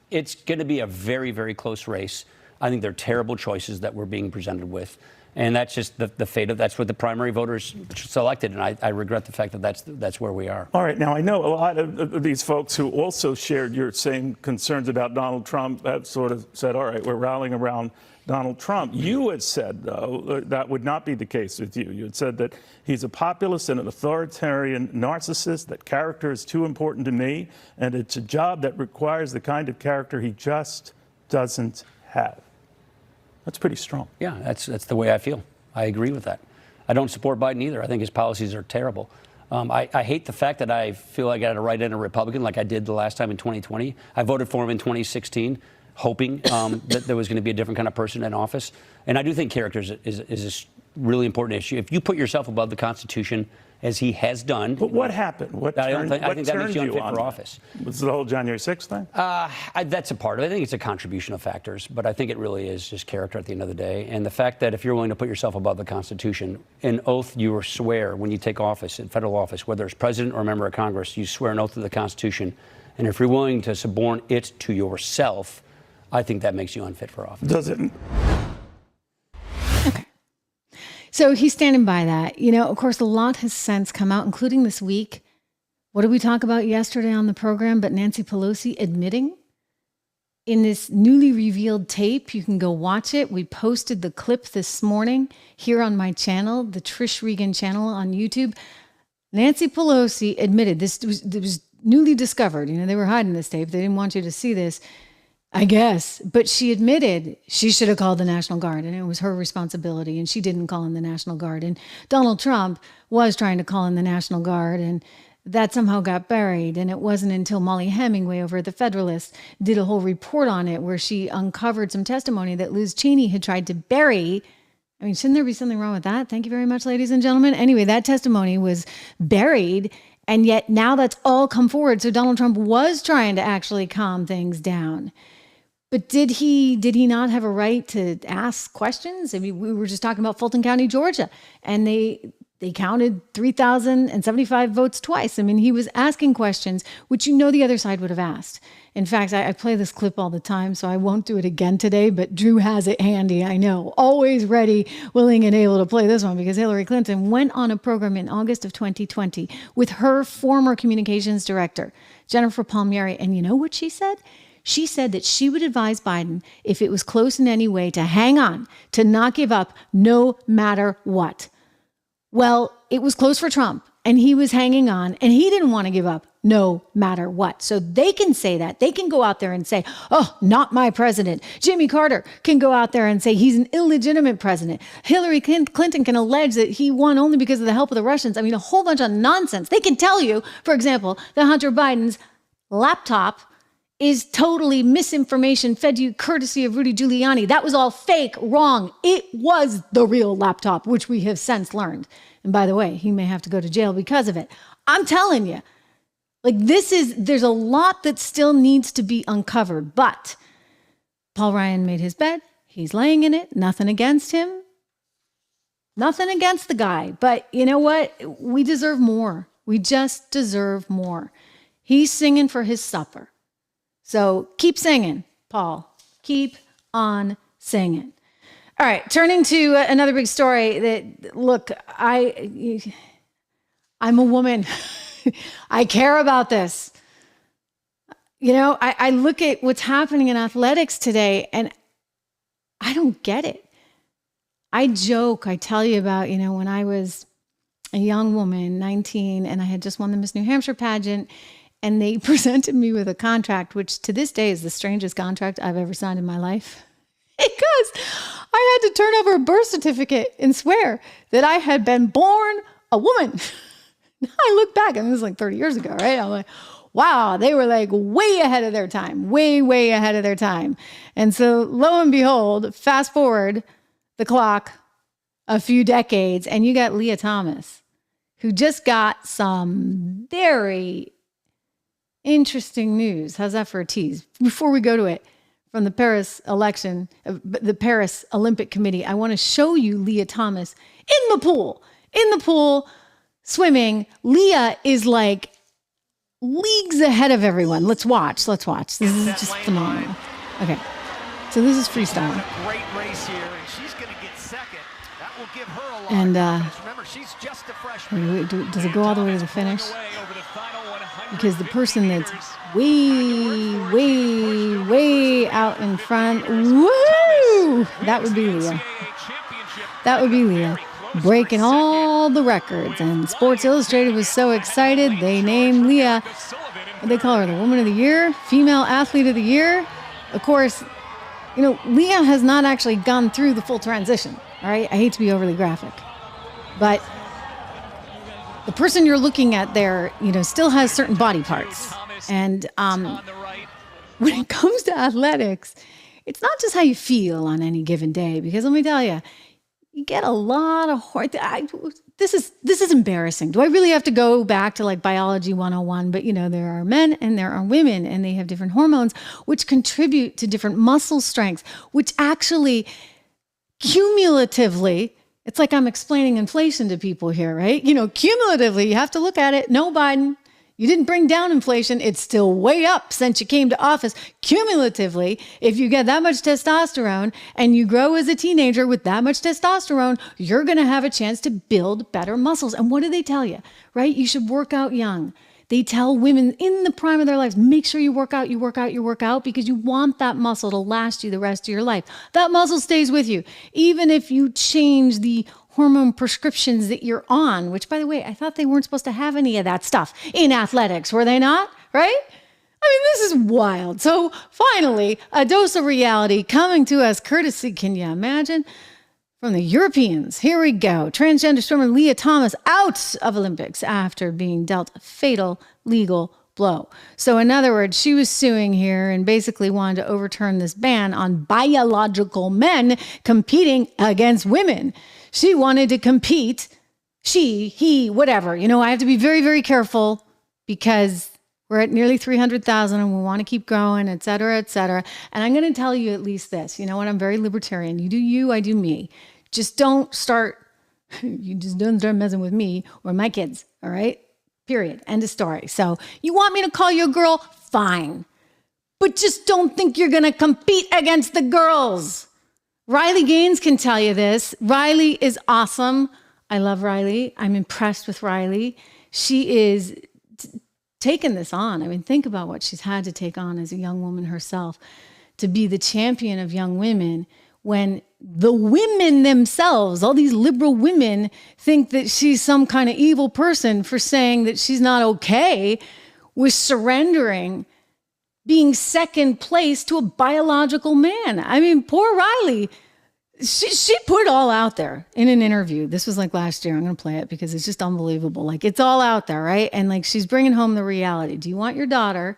It's going to be a very, very close race. I think they're terrible choices that we're being presented with. And that's just the fate of that's what the primary voters selected. And I regret the fact that that's where we are. All right. Now, I know a lot of these folks who also shared your same concerns about Donald Trump have sort of said, all right, we're rallying around Donald Trump. You had said, though, that would not be the case with you. You had said that he's a populist and an authoritarian narcissist, that character is too important to me, and it's a job that requires the kind of character he just doesn't have. That's pretty strong. Yeah, that's the way I feel. I agree with that. I don't support Biden either. I think his policies are terrible. I hate the fact that I feel like I had to write in a Republican like I did the last time in 2020. I voted for him in 2016, hoping that there was going to be a different kind of person in office. And I do think character is a really important issue. If you put yourself above the Constitution, as he has done. But what happened? I think that makes you unfit for office. Was it the whole January 6th thing? That's a part of it. I think it's a contribution of factors, but I think it really is just character at the end of the day. And the fact that if you're willing to put yourself above the Constitution, an oath you swear when you take office, in federal office, whether it's president or a member of Congress, you swear an oath to the Constitution. And if you're willing to suborn it to yourself, I think that makes you unfit for office. Does it? So he's standing by that. Of course, a lot has since come out, including this week. What did we talk about yesterday on the program? But Nancy Pelosi admitting in this newly revealed tape, you can go watch it. We posted the clip this morning here on my channel, the Trish Regan channel on YouTube. Nancy Pelosi admitted it was newly discovered. They were hiding this tape. They didn't want you to see this, I guess, but she admitted she should have called the National Guard and it was her responsibility and she didn't call in the National Guard. And Donald Trump was trying to call in the National Guard and that somehow got buried. And it wasn't until Molly Hemingway over at the Federalist did a whole report on it where she uncovered some testimony that Liz Cheney had tried to bury. I mean, shouldn't there be something wrong with that? Thank you very much, ladies and gentlemen. Anyway, that testimony was buried. And yet now that's all come forward. So Donald Trump was trying to actually calm things down. But did he not have a right to ask questions? I mean, we were just talking about Fulton County, Georgia, and they counted 3,075 votes twice. I mean, he was asking questions, which the other side would have asked. In fact, I play this clip all the time, so I won't do it again today, but Drew has it handy, I know. Always ready, willing, and able to play this one because Hillary Clinton went on a program in August of 2020 with her former communications director, Jennifer Palmieri, and you know what she said? She said that she would advise Biden, if it was close in any way, to hang on, to not give up, no matter what. Well, it was close for Trump, and he was hanging on, and he didn't want to give up, no matter what. So they can say that. They can go out there and say, oh, not my president. Jimmy Carter can go out there and say he's an illegitimate president. Hillary Clinton can allege that he won only because of the help of the Russians. I mean, a whole bunch of nonsense. They can tell you, for example, that Hunter Biden's laptop is totally misinformation fed you courtesy of Rudy Giuliani. That was all fake, wrong. It was the real laptop, which we have since learned. And by the way, he may have to go to jail because of it. I'm telling you, there's a lot that still needs to be uncovered, but Paul Ryan made his bed. He's laying in it. Nothing against him. Nothing against the guy. But you know what? We deserve more. We just deserve more. He's singing for his supper. So keep singing, Paul. Keep on singing. All right, turning to another big story that, look, I'm a woman. I care about this. I look at what's happening in athletics today and I don't get it. I joke, I tell you about, when I was a young woman, 19, and I had just won the Miss New Hampshire pageant, and they presented me with a contract, which to this day is the strangest contract I've ever signed in my life. Because I had to turn over a birth certificate and swear that I had been born a woman. I look back, and this was like 30 years ago, right? I'm like, wow, they were like way ahead of their time, way ahead of their time. And so lo and behold, fast forward the clock a few decades, and you got Lia Thomas, who just got some very interesting news. How's that for a tease? Before we go to it, from the Paris election, the Paris Olympic Committee, I want to show you Lia Thomas in the pool, swimming. Lia is like leagues ahead of everyone. Let's watch. This is just phenomenal. Okay, so this is freestyle. Great race here, and she's going to get second. That will give her a lot. And remember, she's just a freshman. does it go all the way to the finish? Because the person that's way out in front, woo! That would be Lia. That would be Lia. Breaking all the records. And Sports Illustrated was so excited, they named Lia, what they call her, the Woman of the Year, Female Athlete of the Year. Of course, you know, Lia has not actually gone through the full transition, all right? I hate to be overly graphic. But the person you're looking at there, you know, still has certain body parts. And when it comes to athletics, it's not just how you feel on any given day, because let me tell you, you get a lot of this is embarrassing. Do I really have to go back to like biology 101? But you know, there are men and there are women, and they have different hormones which contribute to different muscle strengths, which actually cumulatively, it's like I'm explaining inflation to people here, right? You know, cumulatively, you have to look at it. No, Biden, you didn't bring down inflation. It's still way up since you came to office. Cumulatively, if you get that much testosterone and you grow as a teenager with that much testosterone, you're going to have a chance to build better muscles. And what do they tell you, right? You should work out young. They tell women in the prime of their lives, make sure you work out, because you want that muscle to last you the rest of your life. That muscle stays with you, even if you change the hormone prescriptions that you're on, which, by the way, I thought they weren't supposed to have any of that stuff in athletics, were they not? Right? I mean, this is wild. So finally, a dose of reality coming to us courtesy, can you imagine? From the Europeans. Here we go. Transgender swimmer Lia Thomas out of Olympics after being dealt a fatal legal blow. So in other words, she was suing here and basically wanted to overturn this ban on biological men competing against women. She wanted to compete, he, whatever. You know, I have to be very, very careful because we're at nearly 300,000 and we want to keep growing, et cetera, et cetera. And I'm going to tell you at least this. You know what? I'm very libertarian. You do you, I do me. Just don't start messing with me or my kids, all right? Period. End of story. So you want me to call you a girl? Fine. But just don't think you're going to compete against the girls. Riley Gaines can tell you this. Riley is awesome. I love Riley. I'm impressed with Riley. She is taking this on. I mean, think about what she's had to take on as a young woman herself, to be the champion of young women when the women themselves, all these liberal women, think that she's some kind of evil person for saying that she's not okay with surrendering being second place to a biological man. I mean, poor Riley, she put it all out there in an interview. This was like last year. I'm going to play it because it's just unbelievable. Like, it's all out there, right? And like, she's bringing home the reality. Do you want your daughter?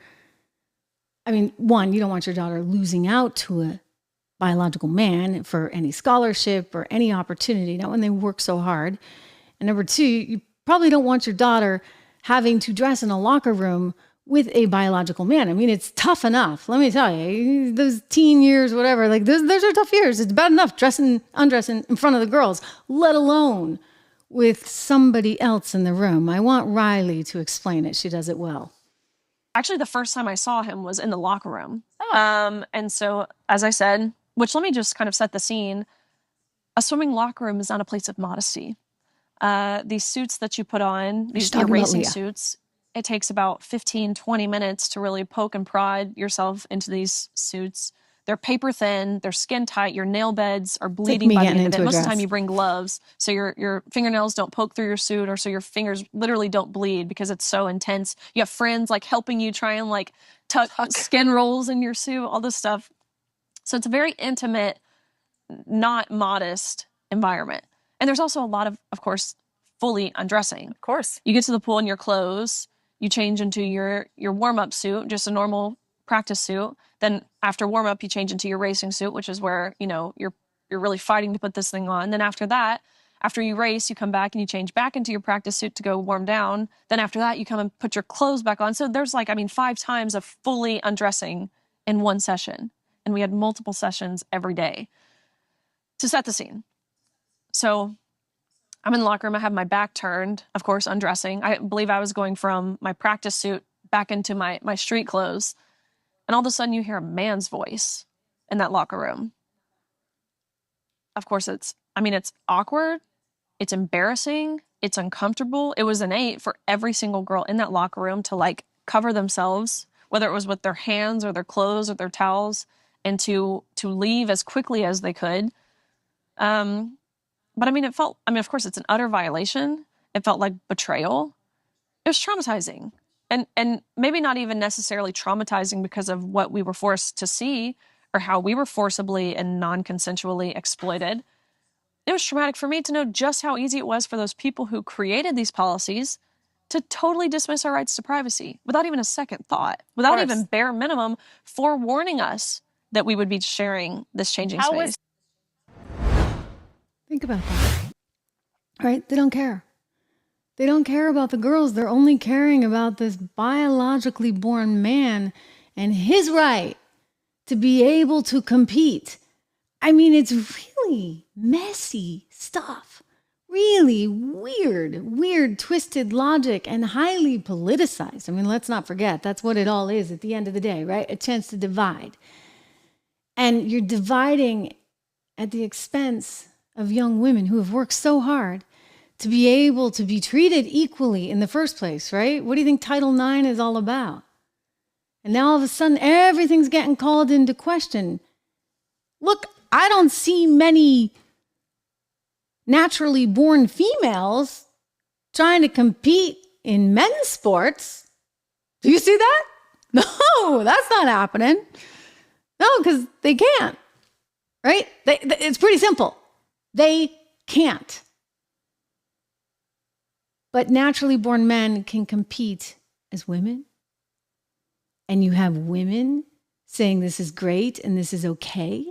I mean, one, you don't want your daughter losing out to a biological man for any scholarship or any opportunity, not when they work so hard. And number two, you probably don't want your daughter having to dress in a locker room with a biological man. I mean, it's tough enough. Let me tell you, those teen years, whatever, like those are tough years. It's bad enough undressing in front of the girls, let alone with somebody else in the room. I want Riley to explain it. She does it well. Actually, the first time I saw him was in the locker room. And so, as I said, which let me just kind of set the scene, a swimming locker room is not a place of modesty. These suits that you put on, these racing suits, it takes about 15, 20 minutes to really poke and prod yourself into these suits. They're paper thin, they're skin tight, your nail beds are bleeding me by the getting end of it. into a Most of the dress. time you bring gloves, so your fingernails don't poke through your suit, or so your fingers literally don't bleed because it's so intense. You have friends like helping you try and like tuck skin rolls in your suit, all this stuff. So it's a very intimate, not modest environment. And there's also a lot of course, fully undressing. Of course. You get to the pool in your clothes, you change into your warm-up suit, just a normal practice suit. Then after warm-up, you change into your racing suit, which is where, you know, you're really fighting to put this thing on. Then after that, after you race, you come back and you change back into your practice suit to go warm down. Then after that, you come and put your clothes back on. So there's like, 5 times of fully undressing in one session. And we had multiple sessions every day to set the scene. So I'm in the locker room. I have my back turned, of course, undressing. I believe I was going from my practice suit back into my street clothes. And all of a sudden you hear a man's voice in that locker room. Of course, it's awkward. It's embarrassing. It's uncomfortable. It was innate for every single girl in that locker room to like cover themselves, whether it was with their hands or their clothes or their towels, and to leave as quickly as they could. But it felt, of course, it's an utter violation. It felt like betrayal. It was traumatizing. And maybe not even necessarily traumatizing because of what we were forced to see or how we were forcibly and non-consensually exploited. It was traumatic for me to know just how easy it was for those people who created these policies to totally dismiss our rights to privacy without even a second thought, without even bare minimum forewarning us that we would be sharing this changing space. Think about that. Right? They don't care. They don't care about the girls. They're only caring about this biologically born man and his right to be able to compete. It's really messy stuff. Really weird, twisted logic and highly politicized. Let's not forget, that's what it all is at the end of the day, right? A chance to divide. And you're dividing at the expense of young women who have worked so hard to be able to be treated equally in the first place, right? What do you think Title IX is all about? And now all of a sudden, everything's getting called into question. Look, I don't see many naturally born females trying to compete in men's sports. Do you see that? No, that's not happening. No, because they can't, right? It's pretty simple. They can't. But naturally born men can compete as women. And you have women saying this is great and this is okay.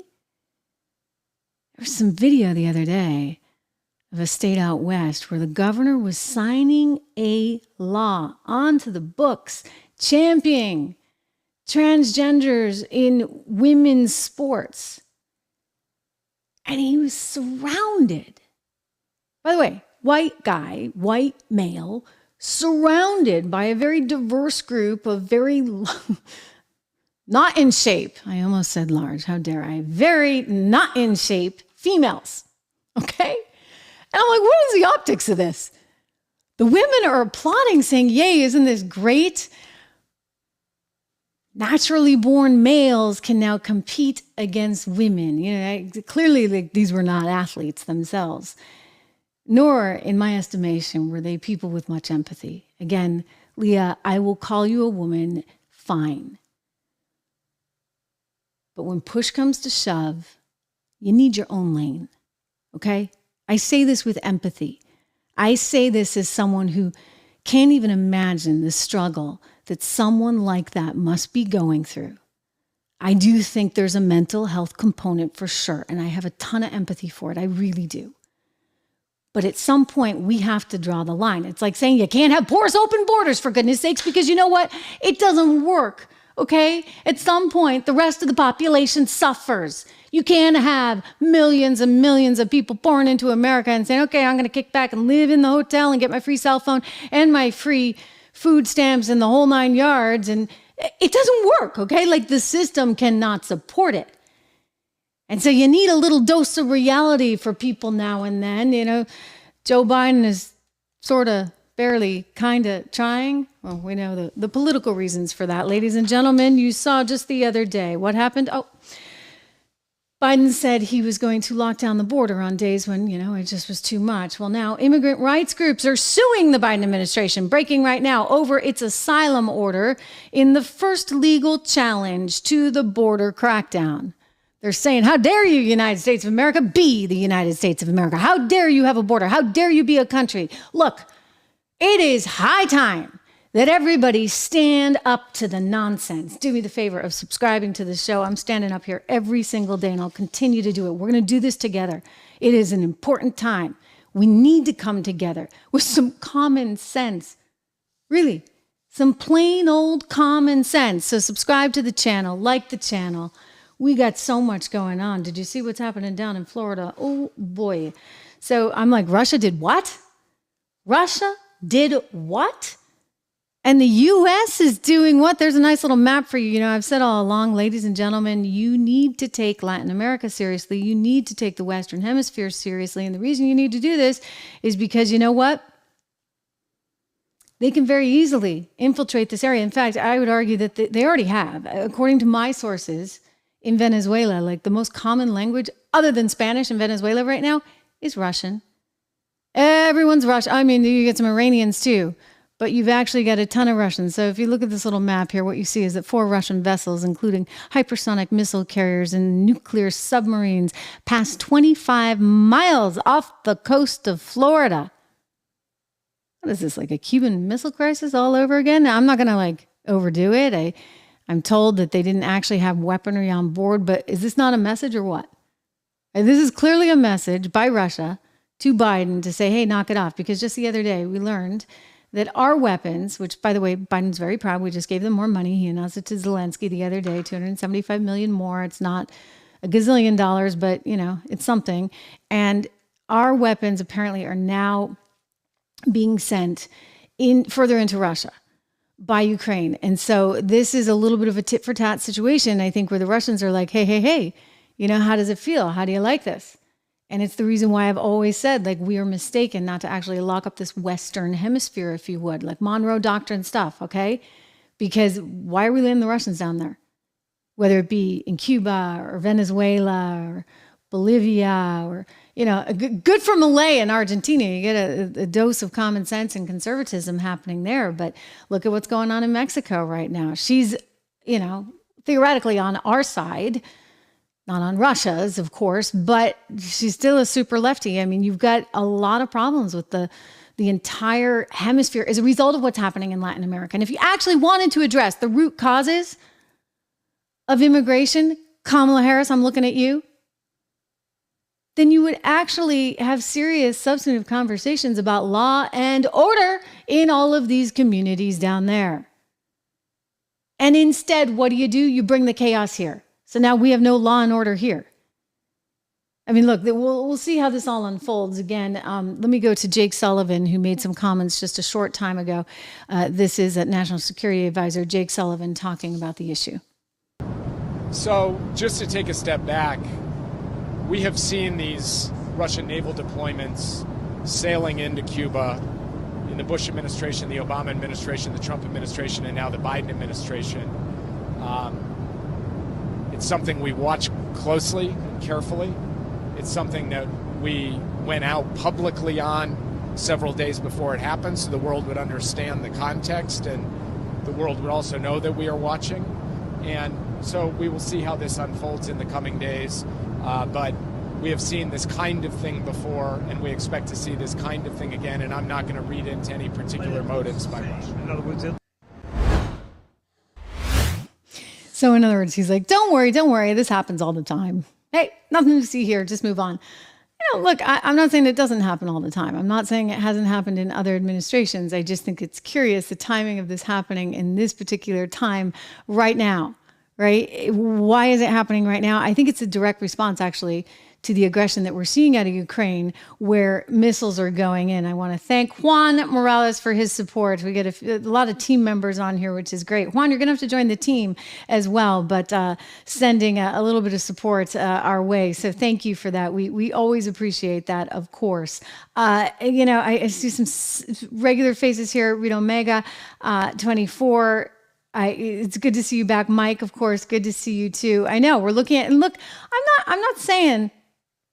There was some video the other day of a state out west where the governor was signing a law onto the books championing transgenders in women's sports. And he was surrounded. By the way, white guy, white male, surrounded by a very diverse group of very, not in shape. I almost said large. How dare I? Very not in shape females. Okay? And I'm like, what is the optics of this? The women are applauding, saying, yay, isn't this great? Naturally born males can now compete against women. Clearly these were not athletes themselves, nor, in my estimation, were they people with much empathy. Again, Leah, I will call you a woman, fine. But when push comes to shove, you need your own lane, okay? I say this with empathy. I say this as someone who can't even imagine the struggle that someone like that must be going through. I do think there's a mental health component for sure, and I have a ton of empathy for it. I really do. But at some point, we have to draw the line. It's like saying you can't have porous open borders, for goodness sakes, because you know what? It doesn't work, okay? At some point, the rest of the population suffers. You can't have millions and millions of people pouring into America and saying, okay, I'm going to kick back and live in the hotel and get my free cell phone and my free food stamps and the whole 9 yards. And it doesn't work, okay? Like the system cannot support it. And so you need a little dose of reality for people now and then. Joe Biden is sort of barely kind of trying. Well, we know the political reasons for that. Ladies and gentlemen, you saw just the other day what happened. Oh, Biden said he was going to lock down the border on days when, it just was too much. Well, now immigrant rights groups are suing the Biden administration, breaking right now over its asylum order in the first legal challenge to the border crackdown. They're saying, how dare you, United States of America, be the United States of America? How dare you have a border? How dare you be a country? Look, it is high time that everybody stand up to the nonsense. Do me the favor of subscribing to the show. I'm standing up here every single day, and I'll continue to do it. We're going to do this together. It is an important time. We need to come together with some common sense. Really, some plain old common sense. So subscribe to the channel, like the channel. We got so much going on. Did you see what's happening down in Florida? Oh, boy. So I'm like, Russia did what? Russia did what? And the U.S. is doing what? There's a nice little map for you. I've said all along, ladies and gentlemen, you need to take Latin America seriously. You need to take the Western Hemisphere seriously. And the reason you need to do this is because you know what? They can very easily infiltrate this area. In fact, I would argue that they already have. According to my sources in Venezuela, like the most common language other than Spanish in Venezuela right now is Russian. Everyone's Russian. I mean, you get some Iranians too. But you've actually got a ton of Russians. So if you look at this little map here, what you see is that 4 Russian vessels, including hypersonic missile carriers and nuclear submarines, passed 25 miles off the coast of Florida. What is this, like a Cuban Missile Crisis all over again? Now, I'm not going to overdo it. I'm told that they didn't actually have weaponry on board, but is this not a message or what? And this is clearly a message by Russia to Biden to say, hey, knock it off. Because just the other day we learned that our weapons, which, by the way, Biden's very proud. We just gave them more money. He announced it to Zelensky the other day, $275 million more. It's not a gazillion dollars, but, it's something. And our weapons apparently are now being sent further into Russia by Ukraine. And so this is a little bit of a tit for tat situation, I think, where the Russians are like, hey, how does it feel? How do you like this? And it's the reason why I've always said, we are mistaken not to actually lock up this Western Hemisphere, if you would, like Monroe Doctrine stuff, okay? Because why are we letting the Russians down there? Whether it be in Cuba or Venezuela or Bolivia or, good for Malay and Argentina. You get a dose of common sense and conservatism happening there. But look at what's going on in Mexico right now. She's, theoretically on our side. Not on Russia's, of course, but she's still a super lefty. I mean, you've got a lot of problems with the entire hemisphere as a result of what's happening in Latin America. And if you actually wanted to address the root causes of immigration, Kamala Harris, I'm looking at you, then you would actually have serious substantive conversations about law and order in all of these communities down there. And instead, what do? You bring the chaos here. So now we have no law and order here. I mean, look, we'll see how this all unfolds. Again, let me go to Jake Sullivan, who made some comments just a short time ago. This is a National Security Advisor, Jake Sullivan, talking about the issue. So just to take a step back, we have seen these Russian naval deployments sailing into Cuba in the Bush administration, the Obama administration, the Trump administration, and now the Biden administration. It's something we watch closely and carefully. It's something that we went out publicly on several days before it happened, so the world would understand the context and the world would also know that we are watching. And so we will see how this unfolds in the coming days. But we have seen this kind of thing before, and we expect to see this kind of thing again, and I'm not going to read into any particular motives by Russia. In other words, he's like, don't worry, this happens all the time. Hey, nothing to see here, just move on. Look, I'm not saying it doesn't happen all the time. I'm not saying it hasn't happened in other administrations. I just think it's curious, the timing of this happening in this particular time right now, right? Why is it happening right now? I think it's a direct response, actually, to the aggression that we're seeing out of Ukraine, where missiles are going in. I want to thank Juan Morales for his support. We get a lot of team members on here, which is great. Juan, you're going to have to join the team as well, but sending a little bit of support our way. So thank you for that. We always appreciate that, of course. I see some regular faces here. Rito Mega, 24. It's good to see you back, Mike. Of course, good to see you too. I know we're looking at, and look, I'm not saying,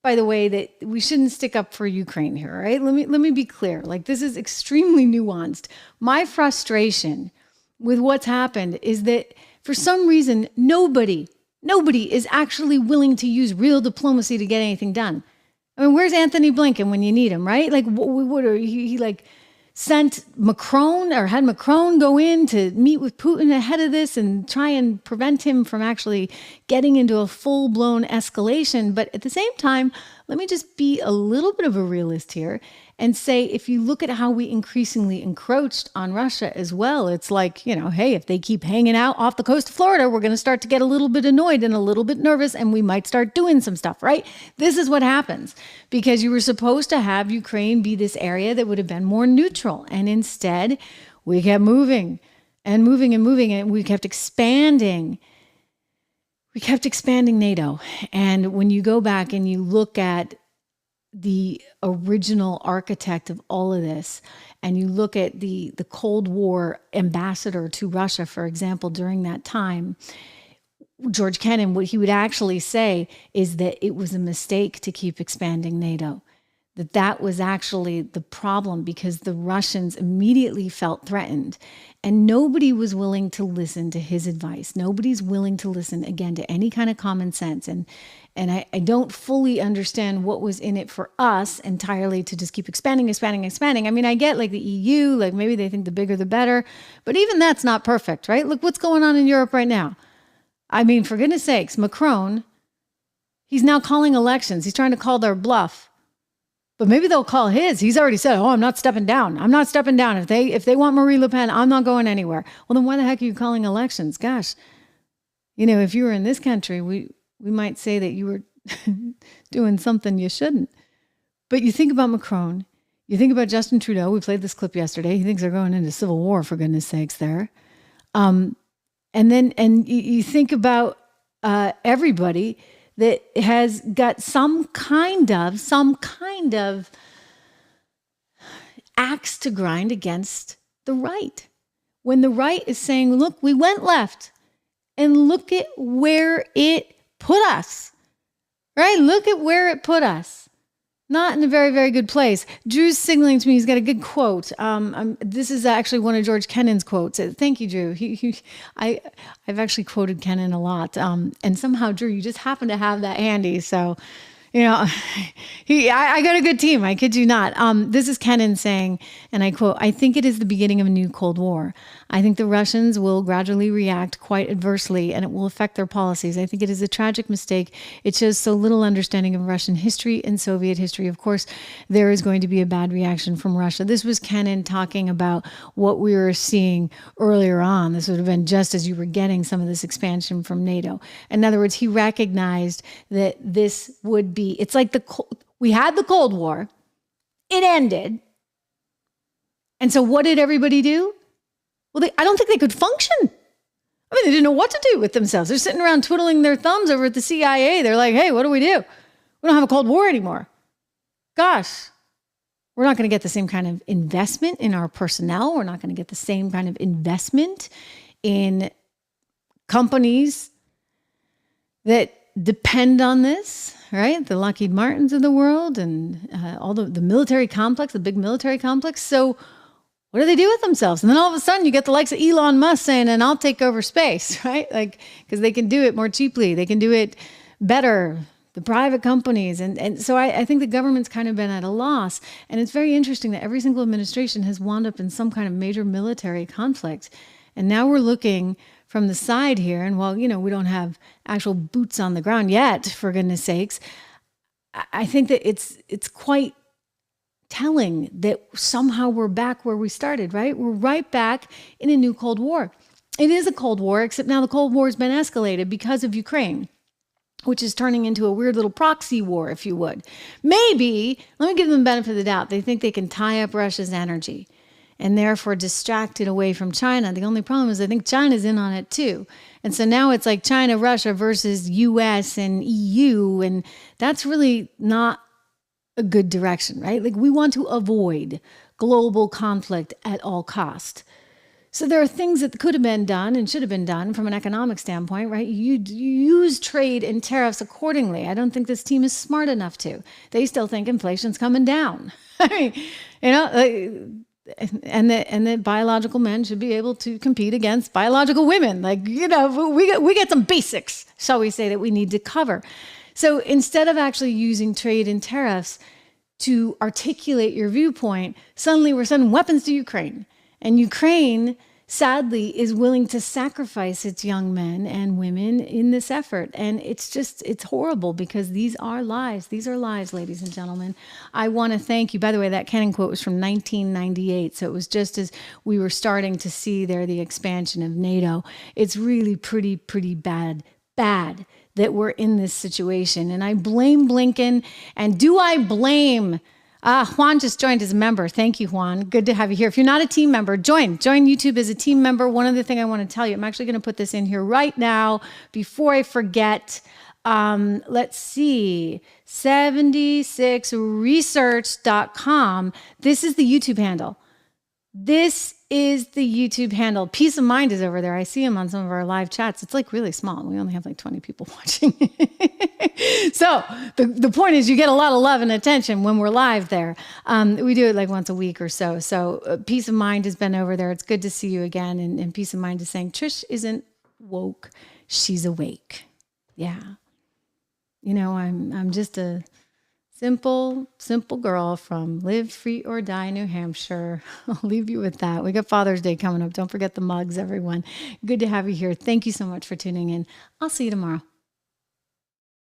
by the way, that we shouldn't stick up for Ukraine here, right? Let me be clear. Like, this is extremely nuanced. My frustration with what's happened is that for some reason, nobody is actually willing to use real diplomacy to get anything done. I mean, where's Anthony Blinken when you need him, right? Like, what are he like sent Macron or had Macron go in to meet with Putin ahead of this and try and prevent him from actually getting into a full-blown escalation. But at the same time, let me just be a little bit of a realist here and say, if you look at how we increasingly encroached on Russia as well, it's like, you know, hey, if they keep hanging out off the coast of Florida, we're going to start to get a little bit annoyed and a little bit nervous, and we might start doing some stuff, right? This is what happens because you were supposed to have Ukraine be this area that would have been more neutral. And instead, we kept moving and moving and moving, and we kept expanding. We kept expanding NATO. And when you go back and you look at the original architect of all of this, and you look at the Cold War ambassador to Russia, for example, during that time, George Kennan, what he would actually say is that it was a mistake to keep expanding NATO, that was actually the problem because the Russians immediately felt threatened, and nobody was willing to listen to his advice. Nobody's willing to listen, again, to any kind of common sense. And I don't fully understand what was in it for us entirely to just keep expanding. I mean, I get like the EU, like maybe they think the bigger the better, but even that's not perfect, right? Look what's going on in Europe right now. I mean, for goodness sakes, Macron, he's now calling elections. He's trying to call their bluff. But maybe they'll call his. He's already said, I'm not stepping down. I'm not stepping down. If they want Marie Le Pen, I'm not going anywhere. Well, then why the heck are you calling elections? Gosh, you know, if you were in this country, we might say that you were doing something you shouldn't. But you think about Macron. You think about Justin Trudeau. We played this clip yesterday. He thinks they're going into civil war, for goodness sakes, there. And you think about everybody that has got some kind of axe to grind against the right. When the right is saying, look, we went left and look at where it put us, right? Look at where it put us. Not in a very, very good place. Drew's signaling to me he's got a good quote. This is actually one of George Kennan's quotes. Thank you, Drew. I've actually quoted Kennan a lot. And somehow, Drew, you just happen to have that handy. So, you know, I got a good team. I kid you not. This is Kennan saying, and I quote, "I think it is the beginning of a new Cold War. I think the Russians will gradually react quite adversely and it will affect their policies. I think it is a tragic mistake. It shows so little understanding of Russian history and Soviet history. Of course, there is going to be a bad reaction from Russia." This was Kennan talking about what we were seeing earlier on. This would have been just as you were getting some of this expansion from NATO. In other words, he recognized that this would be, it's like we had the Cold War, it ended. And so what did everybody do? Well, I don't think they could function. I mean, they didn't know what to do with themselves. They're sitting around twiddling their thumbs over at the CIA. They're like, hey, what do? We don't have a Cold War anymore. Gosh, we're not going to get the same kind of investment in our personnel. We're not going to get the same kind of investment in companies that depend on this, right? The Lockheed Martins of the world and all the military complex, the big military complex. So what do they do with themselves? And then all of a sudden you get the likes of Elon Musk saying, and I'll take over space, right? Like, because they can do it more cheaply. They can do it better, the private companies. And so I think the government's kind of been at a loss. And it's very interesting that every single administration has wound up in some kind of major military conflict. And now we're looking from the side here. And while, you know, we don't have actual boots on the ground yet, for goodness sakes, I think that it's quite telling that somehow we're back where we started, right? We're right back in a new Cold War. It is a Cold War, except now the Cold War has been escalated because of Ukraine, which is turning into a weird little proxy war, if you would. Maybe, let me give them the benefit of the doubt, they think they can tie up Russia's energy and therefore distract it away from China. The only problem is I think China's in on it too. And so now it's like China, Russia versus US and EU, and that's really not a good direction, right? Like we want to avoid global conflict at all cost. So there are things that could have been done and should have been done from an economic standpoint, right? You use trade and tariffs accordingly. I don't think this team is smart enough to. They still think inflation's coming down. I mean, you know, and that biological men should be able to compete against biological women. Like, you know, we get some basics, shall we say, that we need to cover. So instead of actually using trade and tariffs to articulate your viewpoint, suddenly we're sending weapons to Ukraine. And Ukraine, sadly, is willing to sacrifice its young men and women in this effort. And it's horrible because these are lies. These are lies, ladies and gentlemen. I want to thank you. By the way, that Kennan quote was from 1998. So it was just as we were starting to see there the expansion of NATO. It's really pretty bad that we're in this situation. And I blame Blinken. And do I blame... Juan just joined as a member. Thank you, Juan. Good to have you here. If you're not a team member, join YouTube as a team member. One other thing I want to tell you, I'm actually going to put this in here right now before I forget. Let's see, 76research.com. This is the YouTube handle. This is the YouTube handle. Peace of Mind is over there. I see him on some of our live chats. It's like really small. We only have like 20 people watching. So the point is you get a lot of love and attention when we're live there. We do it like once a week or so. So Peace of Mind has been over there. It's good to see you again. And Peace of Mind is saying, Trish isn't woke. She's awake. Yeah. You know, I'm just a simple girl from Live Free or Die, New Hampshire. I'll leave you with that. We got Father's Day coming up. Don't forget the mugs, everyone. Good to have you here. Thank you so much for tuning in. I'll see you tomorrow.